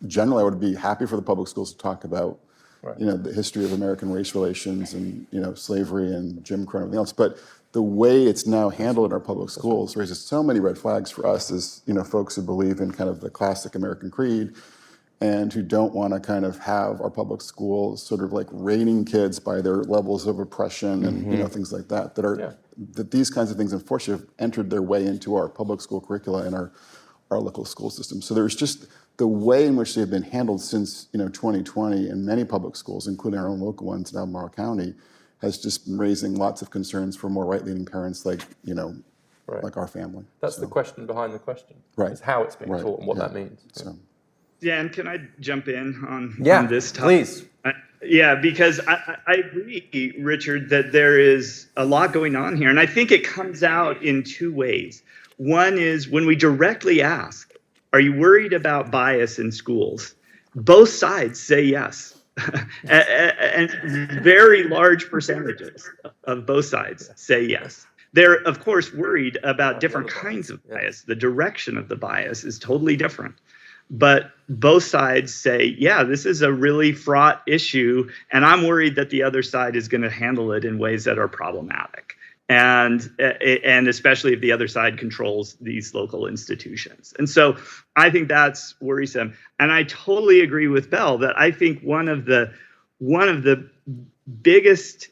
generally I would be happy for the public schools to talk about the history of American race relations and slavery and Jim Crow and everything else. But the way it's now handled in our public schools raises so many red flags for us as folks who believe in kind of the classic American creed, and who don't want to kind of have our public schools sort of like rating kids by their levels of oppression and things like that. That these kinds of things unfortunately have entered their way into our public school curricula and our local school system. So there's just the way in which they've been handled since 2020 in many public schools, including our own local ones in Albemarle County, has just been raising lots of concerns for more right-leaning parents like like our family. That's the question behind the question. Right. Is how it's being taught and what that means. So. Dan, can I jump in on this topic? Please. Because I agree, Richard, that there is a lot going on here. And I think it comes out in two ways. One is when we directly ask, are you worried about bias in schools? Both sides say yes. And very large percentages of both sides say yes. They're, of course, worried about different kinds of bias. The direction of the bias is totally different. But both sides say, yeah, this is a really fraught issue, and I'm worried that the other side is going to handle it in ways that are problematic. And especially if the other side controls these local institutions. And so I think that's worrisome. And I totally agree with Bell that I think one of the biggest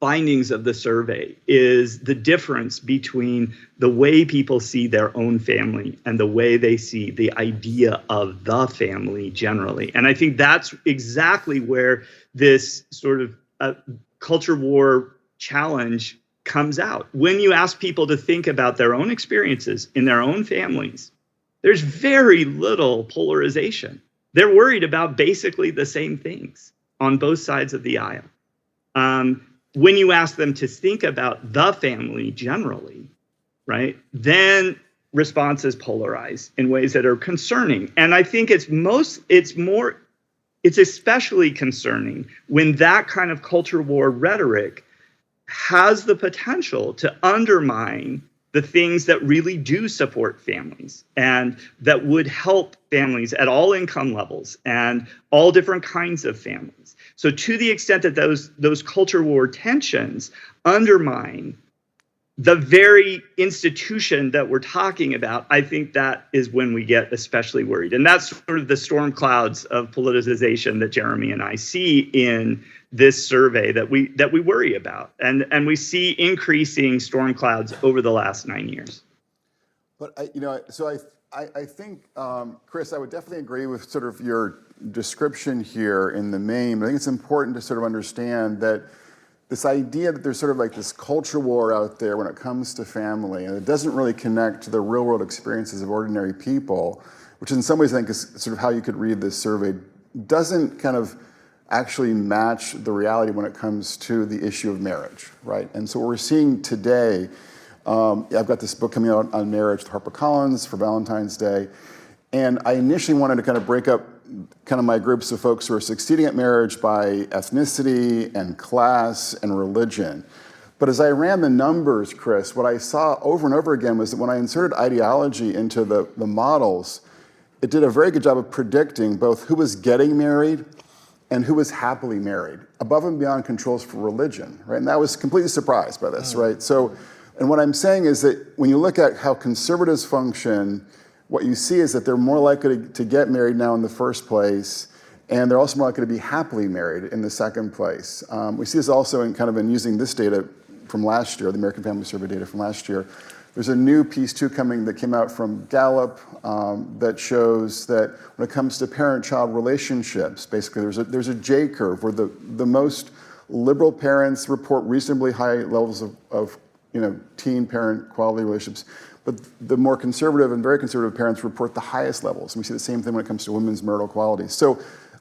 findings of the survey is the difference between the way people see their own family and the way they see the idea of the family generally. And I think that's exactly where this sort of culture war challenge comes out. When you ask people to think about their own experiences in their own families, there's very little polarization. They're worried about basically the same things on both sides of the aisle. When you ask them to think about the family generally, right, then responses polarize in ways that are concerning. And I think it's especially concerning when that kind of culture war rhetoric has the potential to undermine the things that really do support families and that would help families at all income levels and all different kinds of families. So to the extent that those culture war tensions undermine the very institution that we're talking about, I think that is when we get especially worried. And that's sort of the storm clouds of politicization that Jeremy and I see in this survey that we worry about. And we see increasing storm clouds over the last 9 years. But I think, Chris, I would definitely agree with sort of your description here in the main. I think it's important to sort of understand that this idea that there's sort of like this culture war out there when it comes to family, and it doesn't really connect to the real world experiences of ordinary people, which in some ways I think is sort of how you could read this survey, doesn't kind of actually match the reality when it comes to the issue of marriage, right? And so what we're seeing today, I've got this book coming out on marriage with HarperCollins for Valentine's Day, and I initially wanted to kind of break up kind of my groups of folks who are succeeding at marriage by ethnicity and class and religion. But as I ran the numbers, Chris, what I saw over and over again was that when I inserted ideology into the models, it did a very good job of predicting both who was getting married and who was happily married, above and beyond controls for religion, right? And I was completely surprised by this, right? So, and what I'm saying is that when you look at how conservatives function, what you see is that they're more likely to get married now in the first place, and they're also more likely to be happily married in the second place. We see this also in using this data from last year, the American Family Survey data from last year. There's a new piece too that came out from Gallup that shows that when it comes to parent-child relationships, basically there's a J curve where the most liberal parents report reasonably high levels of teen parent quality relationships, but the more conservative and very conservative parents report the highest levels. And we see the same thing when it comes to women's marital quality. So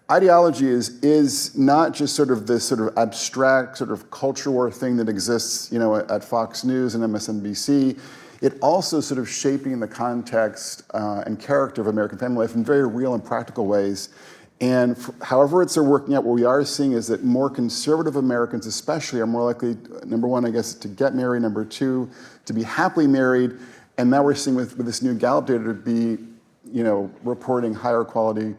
ideology is not just sort of this sort of abstract sort of culture war thing that exists, at Fox News and MSNBC. It also sort of shaping the context and character of American family life in very real and practical ways. And however it's working out, what we are seeing is that more conservative Americans especially are more likely, number one, I guess, to get married, number two, to be happily married. And now we're seeing with this new Gallup data to be, reporting higher quality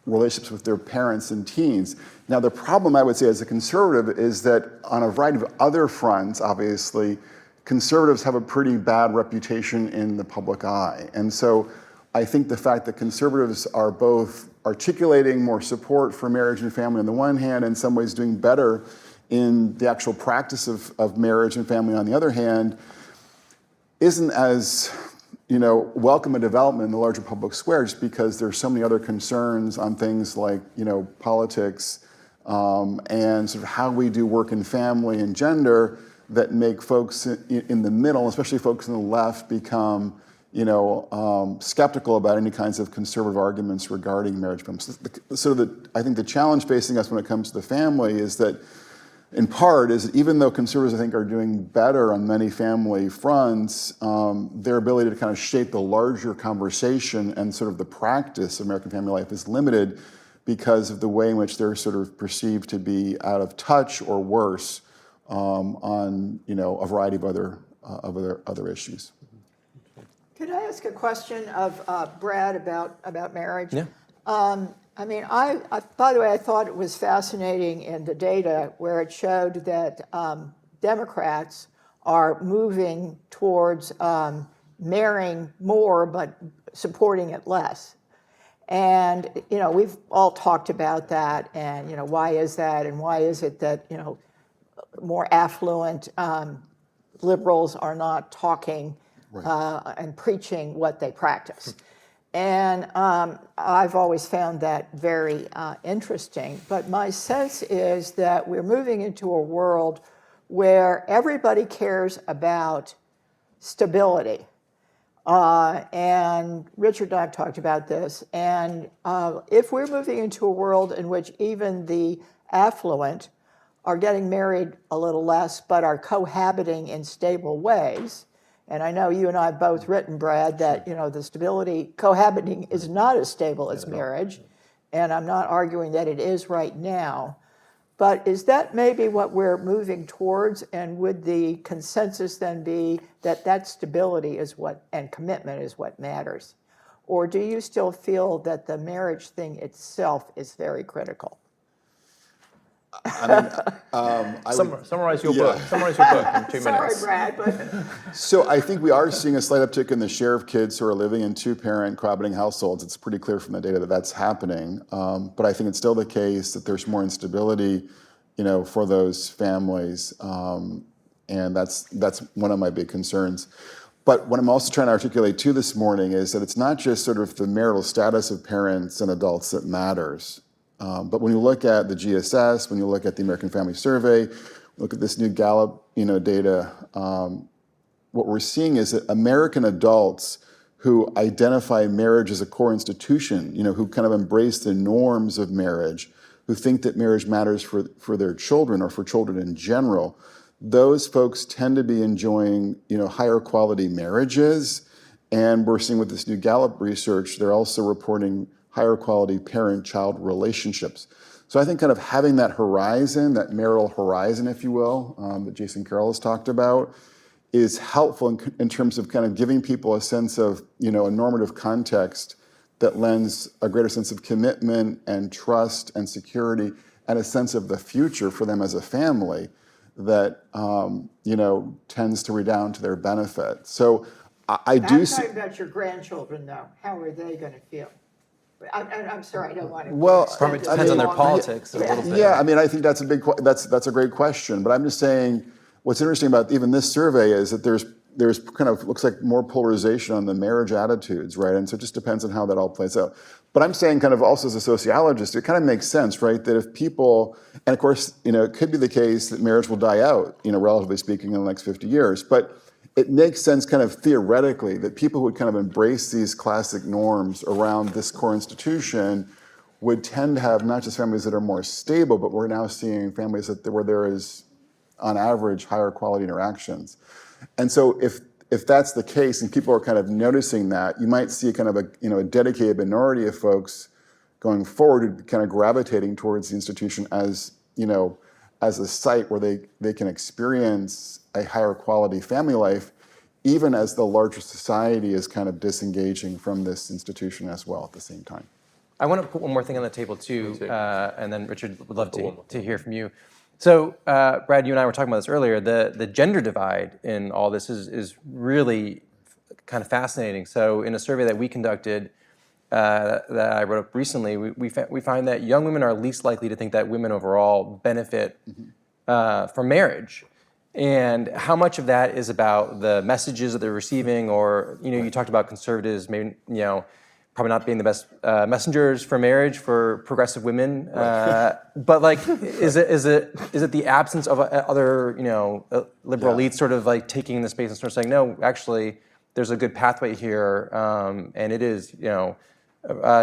relationships with their parents and teens. Now, the problem I would say as a conservative is that on a variety of other fronts, obviously, conservatives have a pretty bad reputation in the public eye. And so I think the fact that conservatives are both articulating more support for marriage and family on the one hand, and in some ways doing better in the actual practice of marriage and family on the other hand, isn't as welcome a development in the larger public square, just because there's so many other concerns on things like politics and sort of how we do work and family and gender that make folks in the middle, especially folks on the left, become skeptical about any kinds of conservative arguments regarding marriage. So I think the challenge facing us when it comes to the family is that, in part, is that even though conservatives, I think, are doing better on many family fronts, their ability to kind of shape the larger conversation and sort of the practice of American family life is limited because of the way in which they're sort of perceived to be out of touch or worse on a variety of other issues. Could I ask a question of Brad about marriage? Yeah. I mean, by the way, I thought it was fascinating in the data where it showed that Democrats are moving towards marrying more but supporting it less. And, we've all talked about that and, why is that and why is it that, more affluent liberals are not talking and preaching what they practice. And I've always found that very interesting. But my sense is that we're moving into a world where everybody cares about stability. And Richard and I have talked about this. And if we're moving into a world in which even the affluent are getting married a little less, but are cohabiting in stable ways, and I know you and I have both written, Brad, that the stability, cohabiting is not as stable as marriage, and I'm not arguing that it is right now. But is that maybe what we're moving towards, and would the consensus then be that that stability is and commitment is what matters? Or do you still feel that the marriage thing itself is very critical? Summarize your book. Summarize your book in 2 minutes. Sorry, Brad, but So I think we are seeing a slight uptick in the share of kids who are living in two-parent cohabiting households. It's pretty clear from the data that that's happening. But I think it's still the case that there's more instability, for those families, and that's one of my big concerns. But what I'm also trying to articulate too this morning is that it's not just sort of the marital status of parents and adults that matters. But when you look at the GSS, when you look at the American Family Survey, look at this new Gallup, data, what we're seeing is that American adults who identify marriage as a core institution, who kind of embrace the norms of marriage, who think that marriage matters for their children or for children in general, those folks tend to be enjoying, higher quality marriages. And we're seeing with this new Gallup research, they're also reporting higher quality parent-child relationships. So I think kind of having that horizon, that marital horizon, if you will, that Jason Carroll has talked about, is helpful in terms of kind of giving people a sense of, a normative context that lends a greater sense of commitment and trust and security and a sense of the future for them as a family that, tends to redound to their benefit. So I do see. I'm talking about your grandchildren, though. How are they going to feel? I'm sorry, I don't want to. Well, Probably depends on their politics a little bit. Yeah, I mean, I think that's a great question. But I'm just saying, what's interesting about even this survey is that there's kind of looks like more polarization on the marriage attitudes, right? And so it just depends on how that all plays out. But I'm saying kind of also as a sociologist, it kind of makes sense, right? That if people, and of course, it could be the case that marriage will die out, relatively speaking, in the next 50 years. But it makes sense kind of theoretically that people who would kind of embrace these classic norms around this core institution would tend to have not just families that are more stable, but we're now seeing families where there is, on average, higher quality interactions. And so if that's the case and people are kind of noticing that, you might see kind of a dedicated minority of folks going forward kind of gravitating towards the institution as a site where they can experience a higher quality family life, even as the larger society is kind of disengaging from this institution as well at the same time. I want to put one more thing on the table too, and then Richard would love to hear from you. So, Brad, you and I were talking about this earlier. The gender divide in all this is really kind of fascinating. So, in a survey that we conducted that I wrote up recently, we find that young women are least likely to think that women overall benefit from marriage. And how much of that is about the messages that they're receiving, or you talked about conservatives, maybe probably not being the best messengers for marriage for progressive women, but like, is it the absence of other liberal elites sort of like taking the space and sort of saying, no, actually, there's a good pathway here, and it is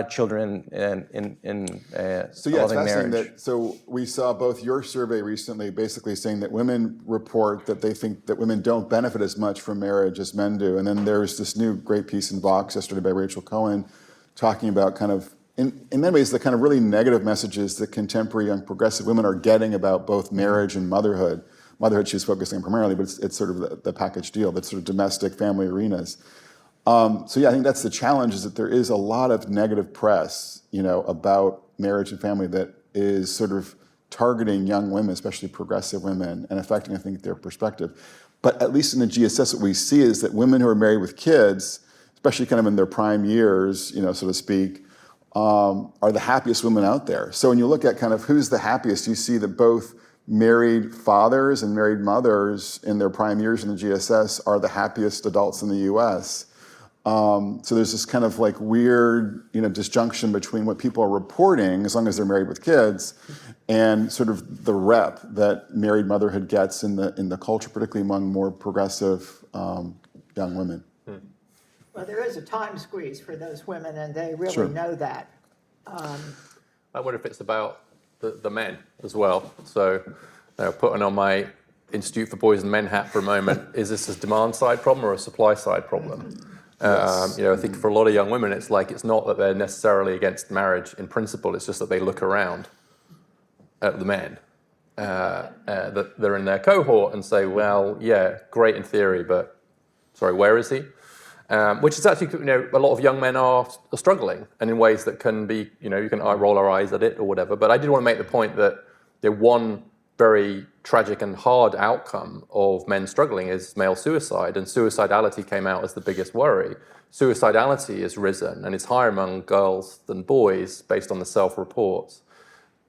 children in so yeah, it's loving fascinating marriage. so we saw both your survey recently basically saying that women report that they think that women don't benefit as much from marriage as men do, and then there's this new great piece in Vox yesterday by Rachel Cohen talking about kind of in many ways the kind of really negative messages that contemporary young progressive women are getting about both marriage and motherhood. Motherhood she's focusing on primarily, but it's sort of the package deal, that's sort of domestic family arenas. So yeah, I think that's the challenge, is that there is a lot of negative press, about marriage and family that is sort of targeting young women, especially progressive women, and affecting, I think, their perspective. But at least in the GSS, what we see is that women who are married with kids, especially kind of in their prime years, so to speak, are the happiest women out there. So when you look at kind of who's the happiest, you see that both married fathers and married mothers in their prime years in the GSS are the happiest adults in the US. So there's this kind of like weird, disjunction between what people are reporting, as long as they're married with kids, and sort of the rep that married motherhood gets in the culture, particularly among more progressive young women. Well, there is a time squeeze for those women, and they really know that. I wonder if it's about the men as well. So, putting on my Institute for Boys and Men hat for a moment, is this a demand side problem or a supply side problem? Yes. I think for a lot of young women, it's not that they're necessarily against marriage in principle. It's just that they look around at the men that they're in their cohort and say, well, yeah, great in theory, but sorry, where is he? Which is actually, a lot of young men are struggling, and in ways that can be, you can roll our eyes at it or whatever. But I did want to make the point that one very tragic and hard outcome of men struggling is male suicide, and suicidality came out as the biggest worry. Suicidality has risen, and it's higher among girls than boys based on the self-reports.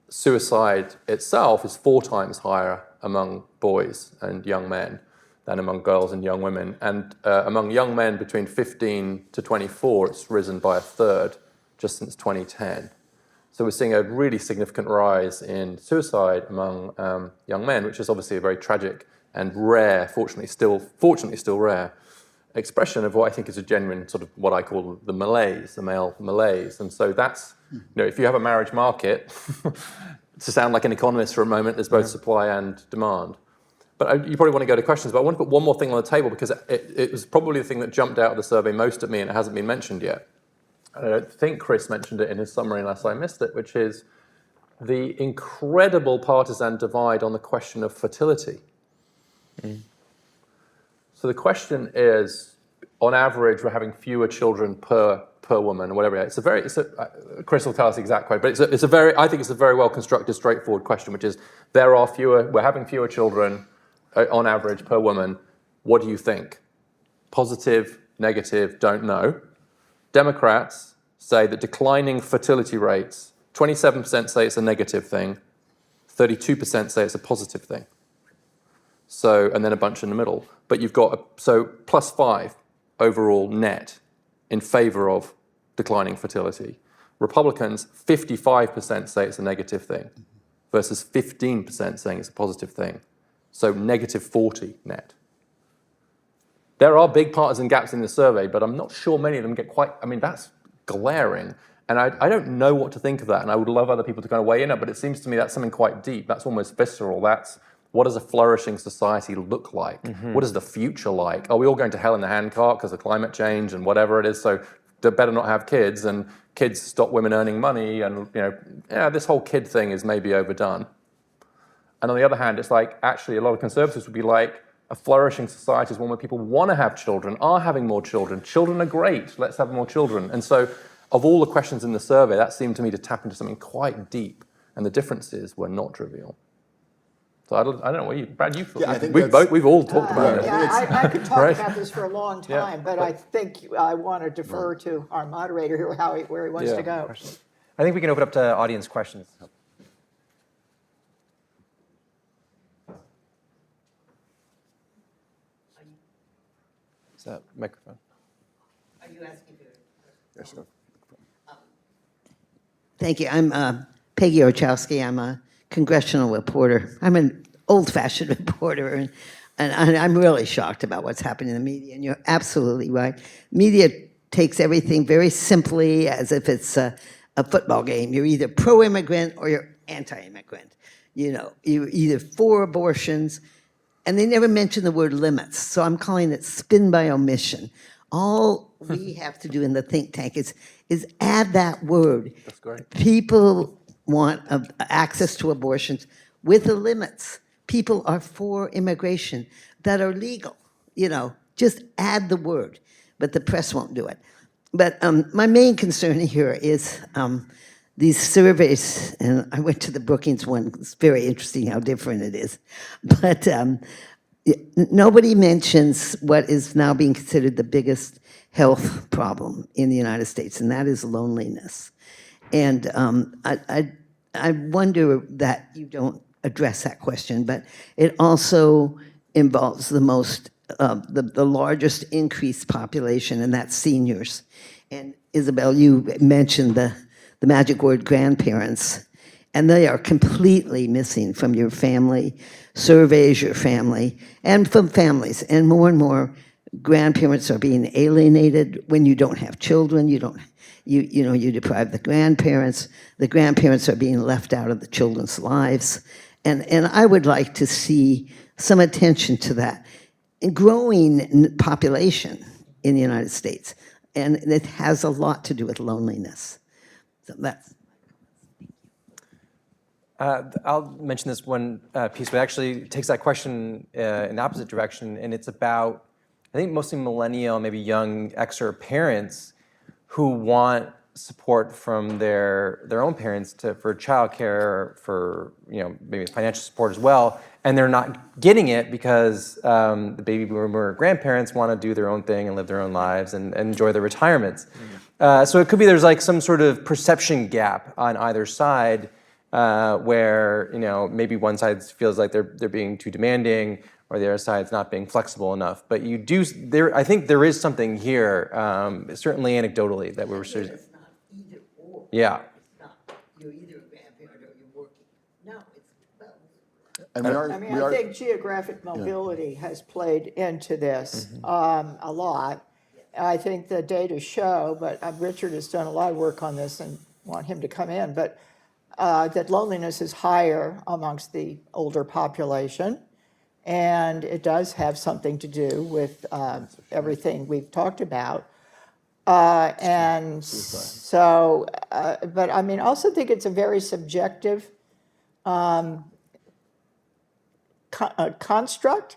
Suicide itself is 4 times higher among boys and young men than among girls and young women. And among young men between 15 to 24, it's risen by 1/3 just since 2010. So we're seeing a really significant rise in suicide among young men, which is obviously a very tragic and rare, fortunately still rare, expression of what I think is a genuine sort of what I call the malaise, the male malaise. And so that's, if you have a marriage market, to sound like an economist for a moment, there's both supply and demand. But you probably want to go to questions, but I want to put one more thing on the table, because it was probably the thing that jumped out of the survey most at me, and it hasn't been mentioned yet. I don't think Chris mentioned it in his summary unless I missed it, which is the incredible partisan divide on the question of fertility. So the question is, on average, we're having fewer children per woman, or whatever. Chris will tell us the exact quote, but I think it's a very well constructed, straightforward question, which is, we're having fewer children on average per woman. What do you think? Positive, negative, don't know. Democrats say that declining fertility rates, 27% say it's a negative thing, 32% say it's a positive thing. So, and then a bunch in the middle. But you've got, so +5 overall net in favor of declining fertility. Republicans, 55% say it's a negative thing versus 15% saying it's a positive thing. So -40 net. There are big partisan gaps in the survey, but I'm not sure many of them get quite, I mean, that's glaring. And I don't know what to think of that, and I would love other people to kind of weigh in on it, but it seems to me that's something quite deep. That's almost visceral. That's, what does a flourishing society look like? What is the future like? Are we all going to hell in the handcart because of climate change and whatever it is? So they better not have kids, and kids stop women earning money, and yeah, this whole kid thing is maybe overdone. And on the other hand, it's like, actually, a lot of conservatives would be like, a flourishing society is one where people want to have children, are having more children. Children are great, let's have more children. And so, of all the questions in the survey, that seemed to me to tap into something quite deep, and the differences were not trivial. So I don't know what you, Brad, you Yeah, I think we've all talked about it. Yeah, I could talk Right. about this for a long Yeah. time, but I think I want to defer to our moderator here, where he wants Yeah. to go. I think we can open up to audience questions. Is that microphone? Are you asking for? Yes, sir. Thank you. I'm Peggy Orchowski. I'm a congressional reporter. I'm an old-fashioned reporter, and I'm really shocked about what's happening in the media. And you're absolutely right. Media takes everything very simply, as if it's a football game. You're either pro-immigrant or you're anti-immigrant. You're either for abortions, and they never mention the word limits. So I'm calling it spin by omission. All we have to do in the think tank is add that word. That's great. People want access to abortions with the limits. People are for immigration that are legal. Just add the word, but the press won't do it. But my main concern here is these surveys, and I went to the Brookings one. It's very interesting how different it is. But nobody mentions what is now being considered the biggest health problem in the United States, and that is loneliness. And I wonder that you don't address that question, but it also involves the largest increased population, and that's seniors. And Isabel, you mentioned the magic word grandparents, and they are completely missing from your family surveys, your family, and from families. And more grandparents are being alienated when you don't have children. You deprive the grandparents. The grandparents are being left out of the children's lives. And I would like to see some attention to that. A growing population in the United States, and it has a lot to do with loneliness. So that's. I'll mention this one piece, but actually takes that question in the opposite direction, and it's about, I think, mostly millennial, maybe young ex or parents who want support from their own parents for childcare, for maybe financial support as well, and they're not getting it because the baby boomer grandparents want to do their own thing and live their own lives and enjoy their retirements. So it could be there's like some sort of perception gap on either side, where maybe one side feels like they're being too demanding, or the other side's not being flexible enough. But I think there is something here, certainly anecdotally, that we're sort of. It's not either or. Yeah. It's not you're either a grandparent or you're working. No, it's both. And I think geographic mobility has played into this a lot. I think the data show, but Richard has done a lot of work on this and want him to come in, but that loneliness is higher amongst the older population. And it does have something to do with everything we've talked about. And so, but I mean, I also think it's a very subjective construct.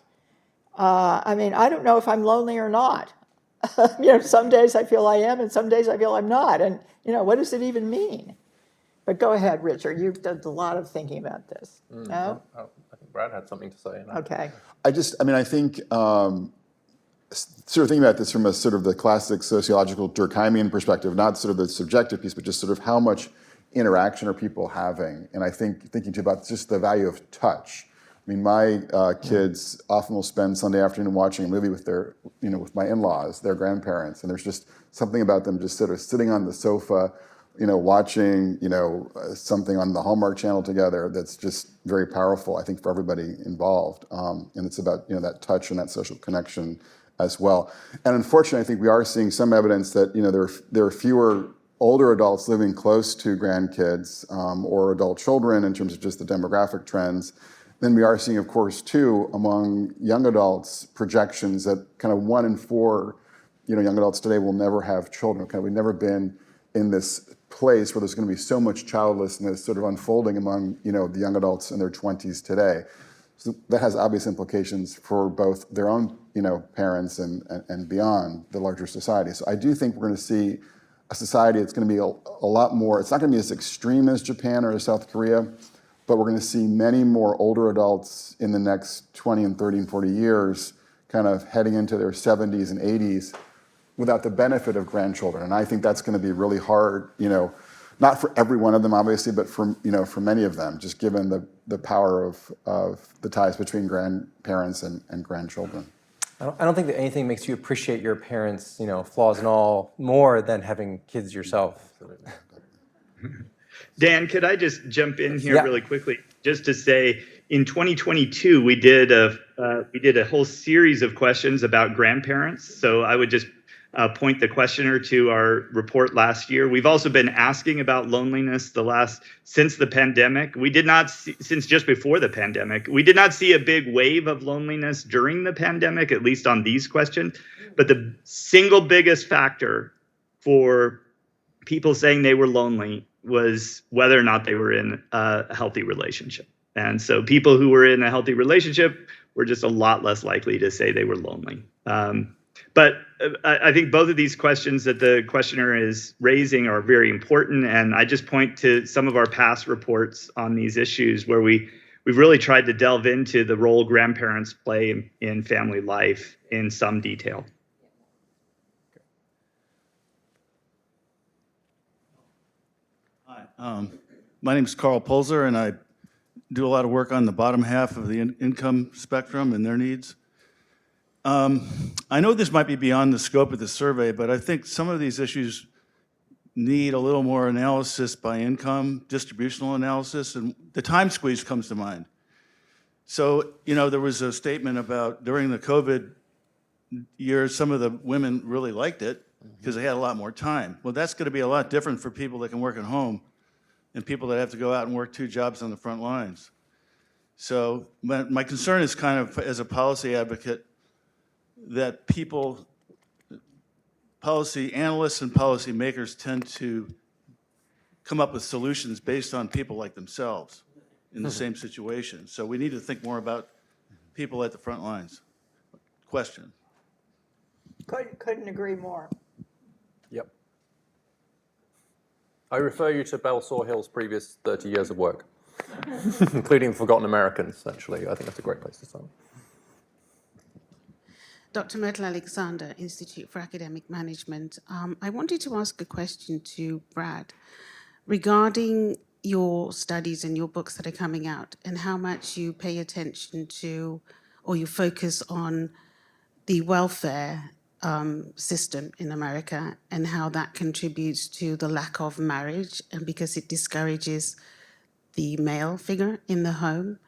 I mean, I don't know if I'm lonely or not. Some days I feel I am, and some days I feel I'm not. And, what does it even mean? But go ahead, Richard. You've done a lot of thinking about this. No? I think Brad had something to say. Okay. I think sort of thinking about this from a sort of the classic sociological Durkheimian perspective, not sort of the subjective piece, but just sort of how much interaction are people having. And I think thinking too about just the value of touch. I mean, my kids often will spend Sunday afternoon watching a movie with their, with my in-laws, their grandparents, and there's just something about them just sort of sitting on the sofa, watching, something on the Hallmark Channel together that's just very powerful, I think, for everybody involved. And it's about, that touch and that social connection as well. And unfortunately, I think we are seeing some evidence that, there are fewer older adults living close to grandkids or adult children in terms of just the demographic trends. Then we are seeing, of course, too, among young adults, projections that kind of 1 in 4, young adults today will never have children. We've never been in this place where there's going to be so much childlessness sort of unfolding among, the young adults in their 20s today. So that has obvious implications for both their own, parents and beyond the larger society. So I do think we're going to see a society that's going to be a lot more, it's not going to be as extreme as Japan or South Korea, but we're going to see many more older adults in the next 20 and 30 and 40 years kind of heading into their 70s and 80s without the benefit of grandchildren. And I think that's going to be really hard, not for every one of them, obviously, but for many of them, just given the power of the ties between grandparents and grandchildren. I don't think that anything makes you appreciate your parents, flaws and all, more than having kids yourself. Dan, could I just jump in here Yeah. really quickly, just to say, in 2022 we did a whole series of questions about grandparents. So I would just point the questioner to our report last year. We've also been asking about loneliness since the pandemic. We did not since just before the pandemic. We did not see a big wave of loneliness during the pandemic, at least on these questions. But the single biggest factor for people saying they were lonely was whether or not they were in a healthy relationship. And so people who were in a healthy relationship were just a lot less likely to say they were lonely. But I think both of these questions that the questioner is raising are very important. And I just point to some of our past reports on these issues where we've really tried to delve into the role grandparents play in family life in some detail. Hi, my name is Carl Pulzer, and I do a lot of work on the bottom half of the income spectrum and their needs. I know this might be beyond the scope of the survey, but I think some of these issues need a little more analysis by income, distributional analysis, and the time squeeze comes to mind. So, there was a statement about during the COVID years, some of the women really liked it because they had a lot more time. Well, that's going to be a lot different for people that can work at home and people that have to go out and work 2 jobs on the front lines. So my concern is kind of, as a policy advocate, that policy analysts and policy makers tend to come up with solutions based on people like themselves in the same situation. So we need to think more about people at the front lines. Question. Couldn't agree more. Yep. I refer you to Belle Sawhill's previous 30 years of work, including Forgotten Americans, actually. I think that's a great place to start. Dr. Myrtle Alexander, Institute for Academic Management. I wanted to ask a question to Brad regarding your studies and your books that are coming out and how much you pay attention to or you focus on the welfare system in America and how that contributes to the lack of marriage and because it discourages the male figure in the home.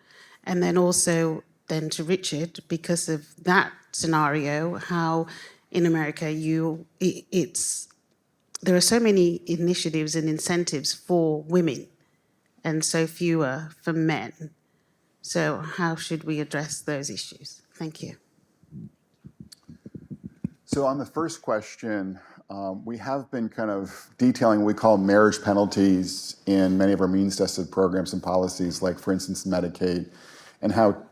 And then also then to Richard, because of that scenario, how in America there are so many initiatives and incentives for women and so fewer for men. So how should we address those issues? Thank you. So on the first question, we have been kind of detailing what we call marriage penalties in many of our means-tested programs and policies, like for instance Medicaid, and how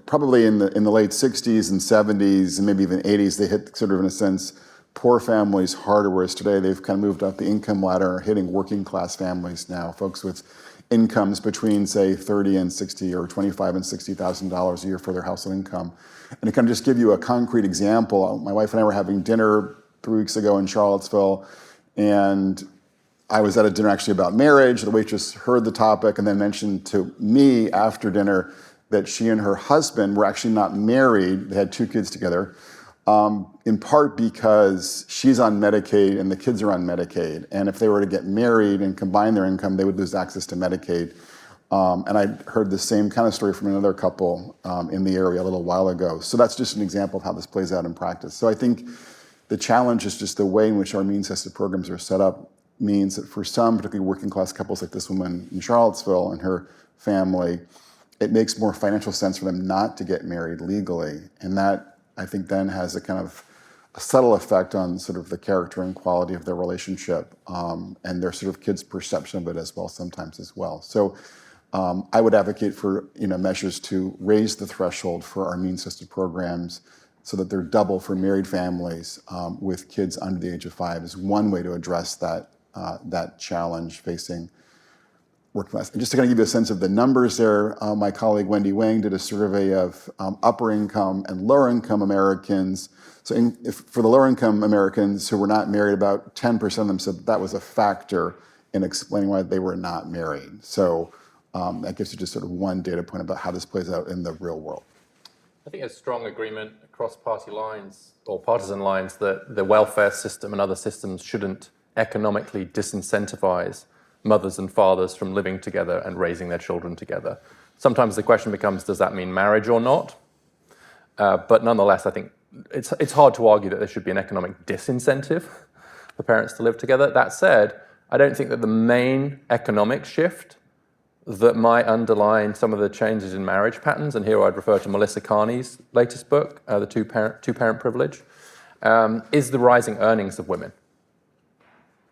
probably in the late 60s and 70s and maybe even 80s, they hit sort of in a sense poor families harder, whereas today they've kind of moved up the income ladder, hitting working class families now, folks with incomes between say 30 and 60 or 25 and $60,000 a year for their household income. And to kind of just give you a concrete example, my wife and I were having dinner 3 weeks ago in Charlottesville, and I was at a dinner actually about marriage. The waitress heard the topic and then mentioned to me after dinner that she and her husband were actually not married. They had 2 kids together, in part because she's on Medicaid and the kids are on Medicaid. And if they were to get married and combine their income, they would lose access to Medicaid. And I heard the same kind of story from another couple in the area a little while ago. So that's just an example of how this plays out in practice. So I think the challenge is just the way in which our means-tested programs are set up means that for some, particularly working class couples like this woman in Charlottesville and her family, it makes more financial sense for them not to get married legally. And that, I think, then has a kind of a subtle effect on sort of the character and quality of their relationship, and their sort of kids' perception of it as well, sometimes as well. So I would advocate for measures to raise the threshold for our means-tested programs so that they're double for married families with kids under the age of 5 is one way to address that challenge facing working class. And just to kind of give you a sense of the numbers there, my colleague Wendy Wang did a survey of upper income and lower income Americans. So for the lower income Americans who were not married, about 10% of them said that was a factor in explaining why they were not married. So that gives you just sort of one data point about how this plays out in the real world. I think there's strong agreement across party lines or partisan lines that the welfare system and other systems shouldn't economically disincentivize mothers and fathers from living together and raising their children together. Sometimes the question becomes, does that mean marriage or not? But nonetheless, I think it's hard to argue that there should be an economic disincentive for parents to live together. That said, I don't think that the main economic shift that might underline some of the changes in marriage patterns, and here I'd refer to Melissa Carney's latest book, The Two-Parent Privilege, is the rising earnings of women.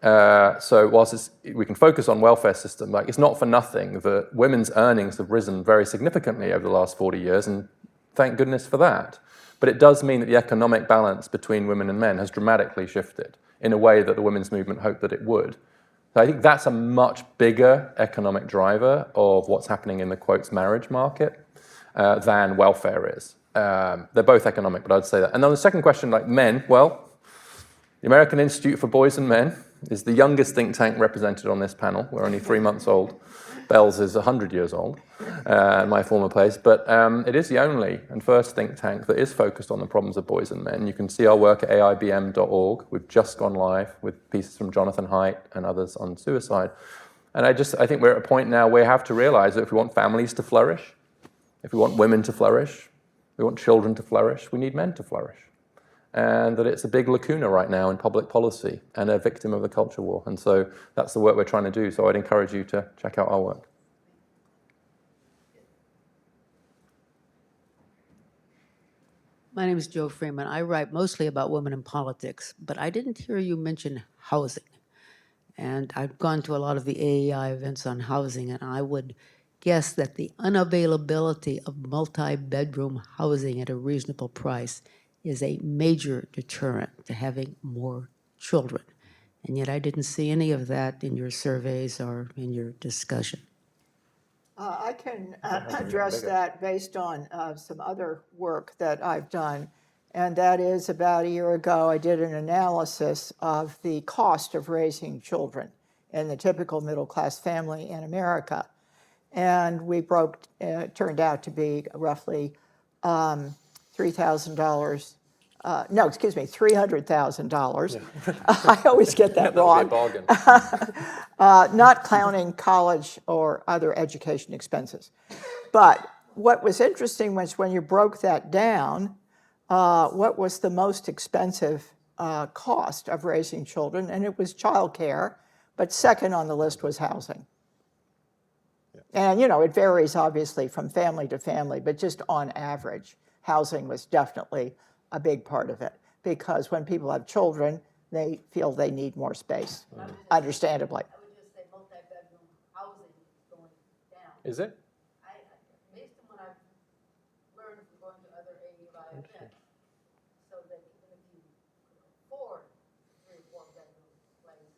So whilst we can focus on welfare system, it's not for nothing that women's earnings have risen very significantly over the last 40 years, and thank goodness for that. But it does mean that the economic balance between women and men has dramatically shifted in a way that the women's movement hoped that it would. So I think that's a much bigger economic driver of what's happening in the quotes marriage market than welfare is. They're both economic, but I'd say that. And then the second question, men, well, the American Institute for Boys and Men is the youngest think tank represented on this panel. We're only 3 months old. Bell's is 100 years old, my former place. But it is the only and first think tank that is focused on the problems of boys and men. You can see our work at aibm.org. We've just gone live with pieces from Jonathan Haidt and others on suicide. And I think we're at a point now where we have to realize that if we want families to flourish, if we want women to flourish, we want children to flourish, we need men to flourish. And that it's a big lacuna right now in public policy and a victim of the culture war. And so that's the work we're trying to do. So I'd encourage you to check out our work. My name is Jo Freeman. I write mostly about women in politics, but I didn't hear you mention housing. And I've gone to a lot of the AEI events on housing, and I would guess that the unavailability of multi-bedroom housing at a reasonable price is a major deterrent to having more children. And yet I didn't see any of that in your surveys or in your discussion. I can address that based on some other work that I've done. And that is about a year ago, I did an analysis of the cost of raising children in the typical middle-class family in America. And we it turned out to be roughly $3,000. No, excuse me, $300,000. Yeah. I always get that wrong. Not counting college or other education expenses. But what was interesting was when you broke that down, what was the most expensive cost of raising children? And it was childcare, but second on the list was housing. And, it varies obviously from family to family, but just on average, housing was definitely a big part of it. Because when people have children, they feel they need more space, understandably. I would just say multi-bedroom housing is going down. Is it? Based on what I've learned from going to other AEI events, so that even if you could afford a 3 or 4 bedroom place,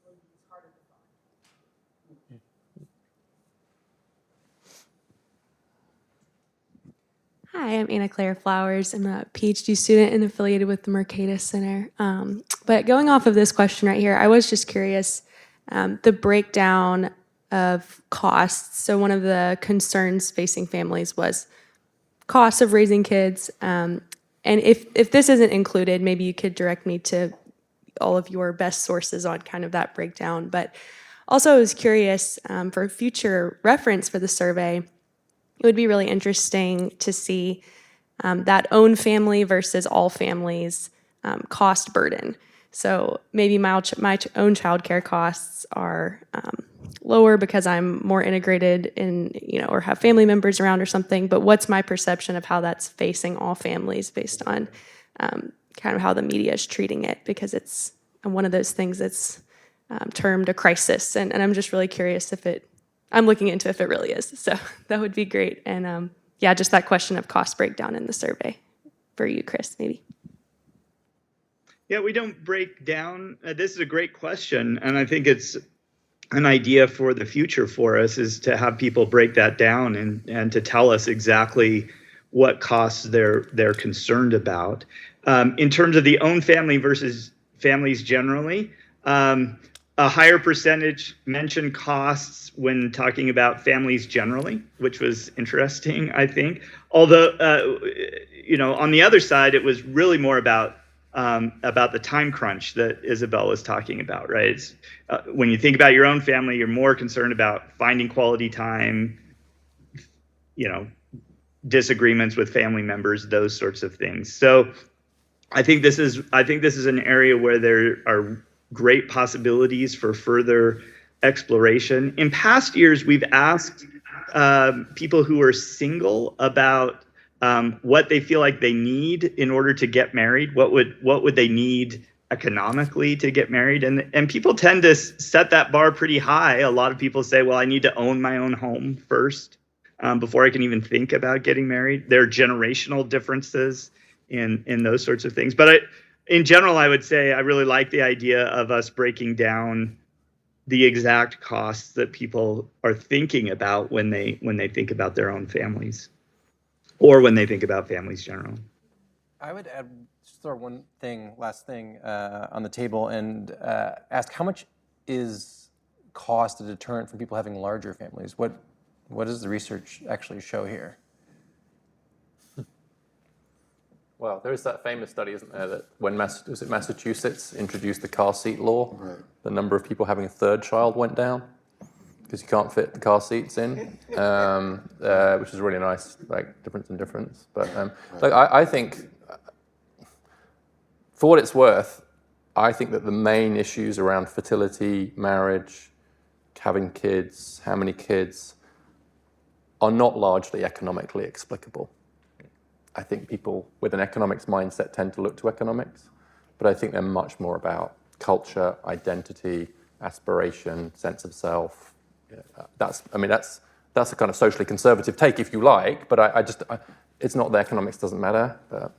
it's harder to find. Hi, I'm Anna Claire Flowers. I'm a PhD student and affiliated with the Mercatus Center. But going off of this question right here, I was just curious, the breakdown of costs. So one of the concerns facing families was costs of raising kids. And if this isn't included, maybe you could direct me to all of your best sources on kind of that breakdown. But also, I was curious for future reference for the survey, it would be really interesting to see that own family versus all families cost burden. So maybe my own childcare costs are lower because I'm more integrated in, or have family members around or something. But what's my perception of how that's facing all families based on kind of how the media is treating it? Because it's one of those things that's termed a crisis. And I'm just really curious I'm looking into if it really is. So that would be great. And yeah, just that question of cost breakdown in the survey for you, Chris, maybe. Yeah, we don't break down. This is a great question, and I think it's an idea for the future for us is to have people break that down and to tell us exactly what costs they're concerned about. In terms of the own family versus families generally, a higher percentage mentioned costs when talking about families generally, which was interesting, I think. Although, on the other side, it was really more about the time crunch that Isabel was talking about, right? It's, when you think about your own family, you're more concerned about finding quality time, disagreements with family members, those sorts of things. So I think this is an area where there are great possibilities for further exploration. In past years, we've asked people who are single about what they feel like they need in order to get married. What would they need economically to get married? And people tend to set that bar pretty high. A lot of people say, well, I need to own my own home first before I can even think about getting married. There are generational differences in those sorts of things. But in general, I would say I really like the idea of us breaking down the exact costs that people are thinking about when they think about their own families, or when they think about families generally. I would just throw one last thing on the table and ask how much is cost a deterrent for people having larger families? What does the research actually show here? Well, there is that famous study, isn't there, that when Massachusetts introduced the car seat law, the number of people having a third child went down because you can't fit the car seats in, which is really nice, like difference. But look, I think, for what it's worth, I think that the main issues around fertility, marriage, having kids, how many kids, are not largely economically explicable. I think people with an economics mindset tend to look to economics, but I think they're much more about culture, identity, aspiration, sense of self. That's a kind of socially conservative take, if you like, but it's not that economics doesn't matter. But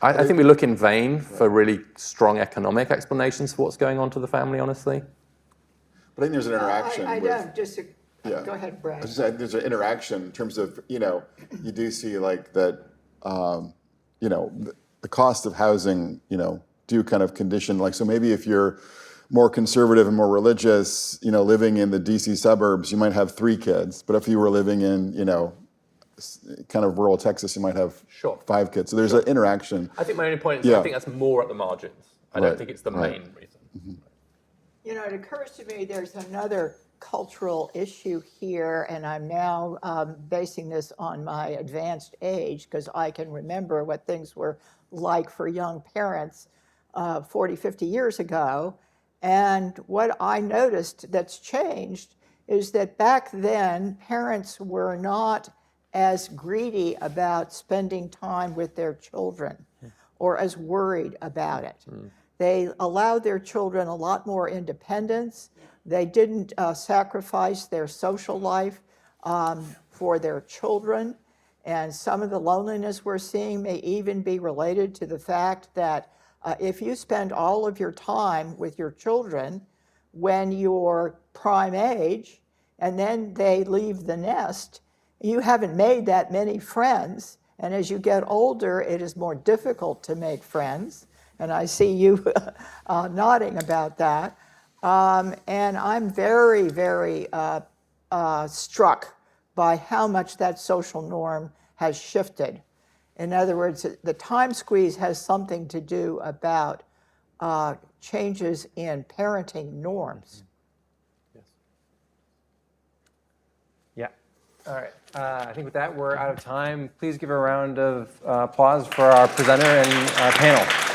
I think we look in vain for really strong economic explanations for what's going on to the family, honestly. But I think there's an interaction. I don't disagree. Yeah. Go ahead, Brad. I was just saying, there's an interaction in terms of, you do see like that, the cost of housing, do kind of condition, like, so maybe if you're more conservative and more religious, living in the DC suburbs, you might have 3 kids. But if you were living in, kind of rural Texas, you might have 5 kids. So there's an interaction. I think my only point is I think that's more at the margins. I don't think it's the main reason. Mm-hmm. It occurs to me there's another cultural issue here, and I'm now basing this on my advanced age because I can remember what things were like for young parents 40, 50 years ago. And what I noticed that's changed is that back then, parents were not as greedy about spending time with their children or as worried about it. They allowed their children a lot more independence. They didn't sacrifice their social life for their children. And some of the loneliness we're seeing may even be related to the fact that if you spend all of your time with your children when you're prime age, and then they leave the nest, you haven't made that many friends. And as you get older, it is more difficult to make friends. And I see you nodding about that. And I'm very, very struck by how much that social norm has shifted. In other words, the time squeeze has something to do about changes in parenting norms. Yeah. All right. I think with that, we're out of time. Please give a round of applause for our presenter and panel.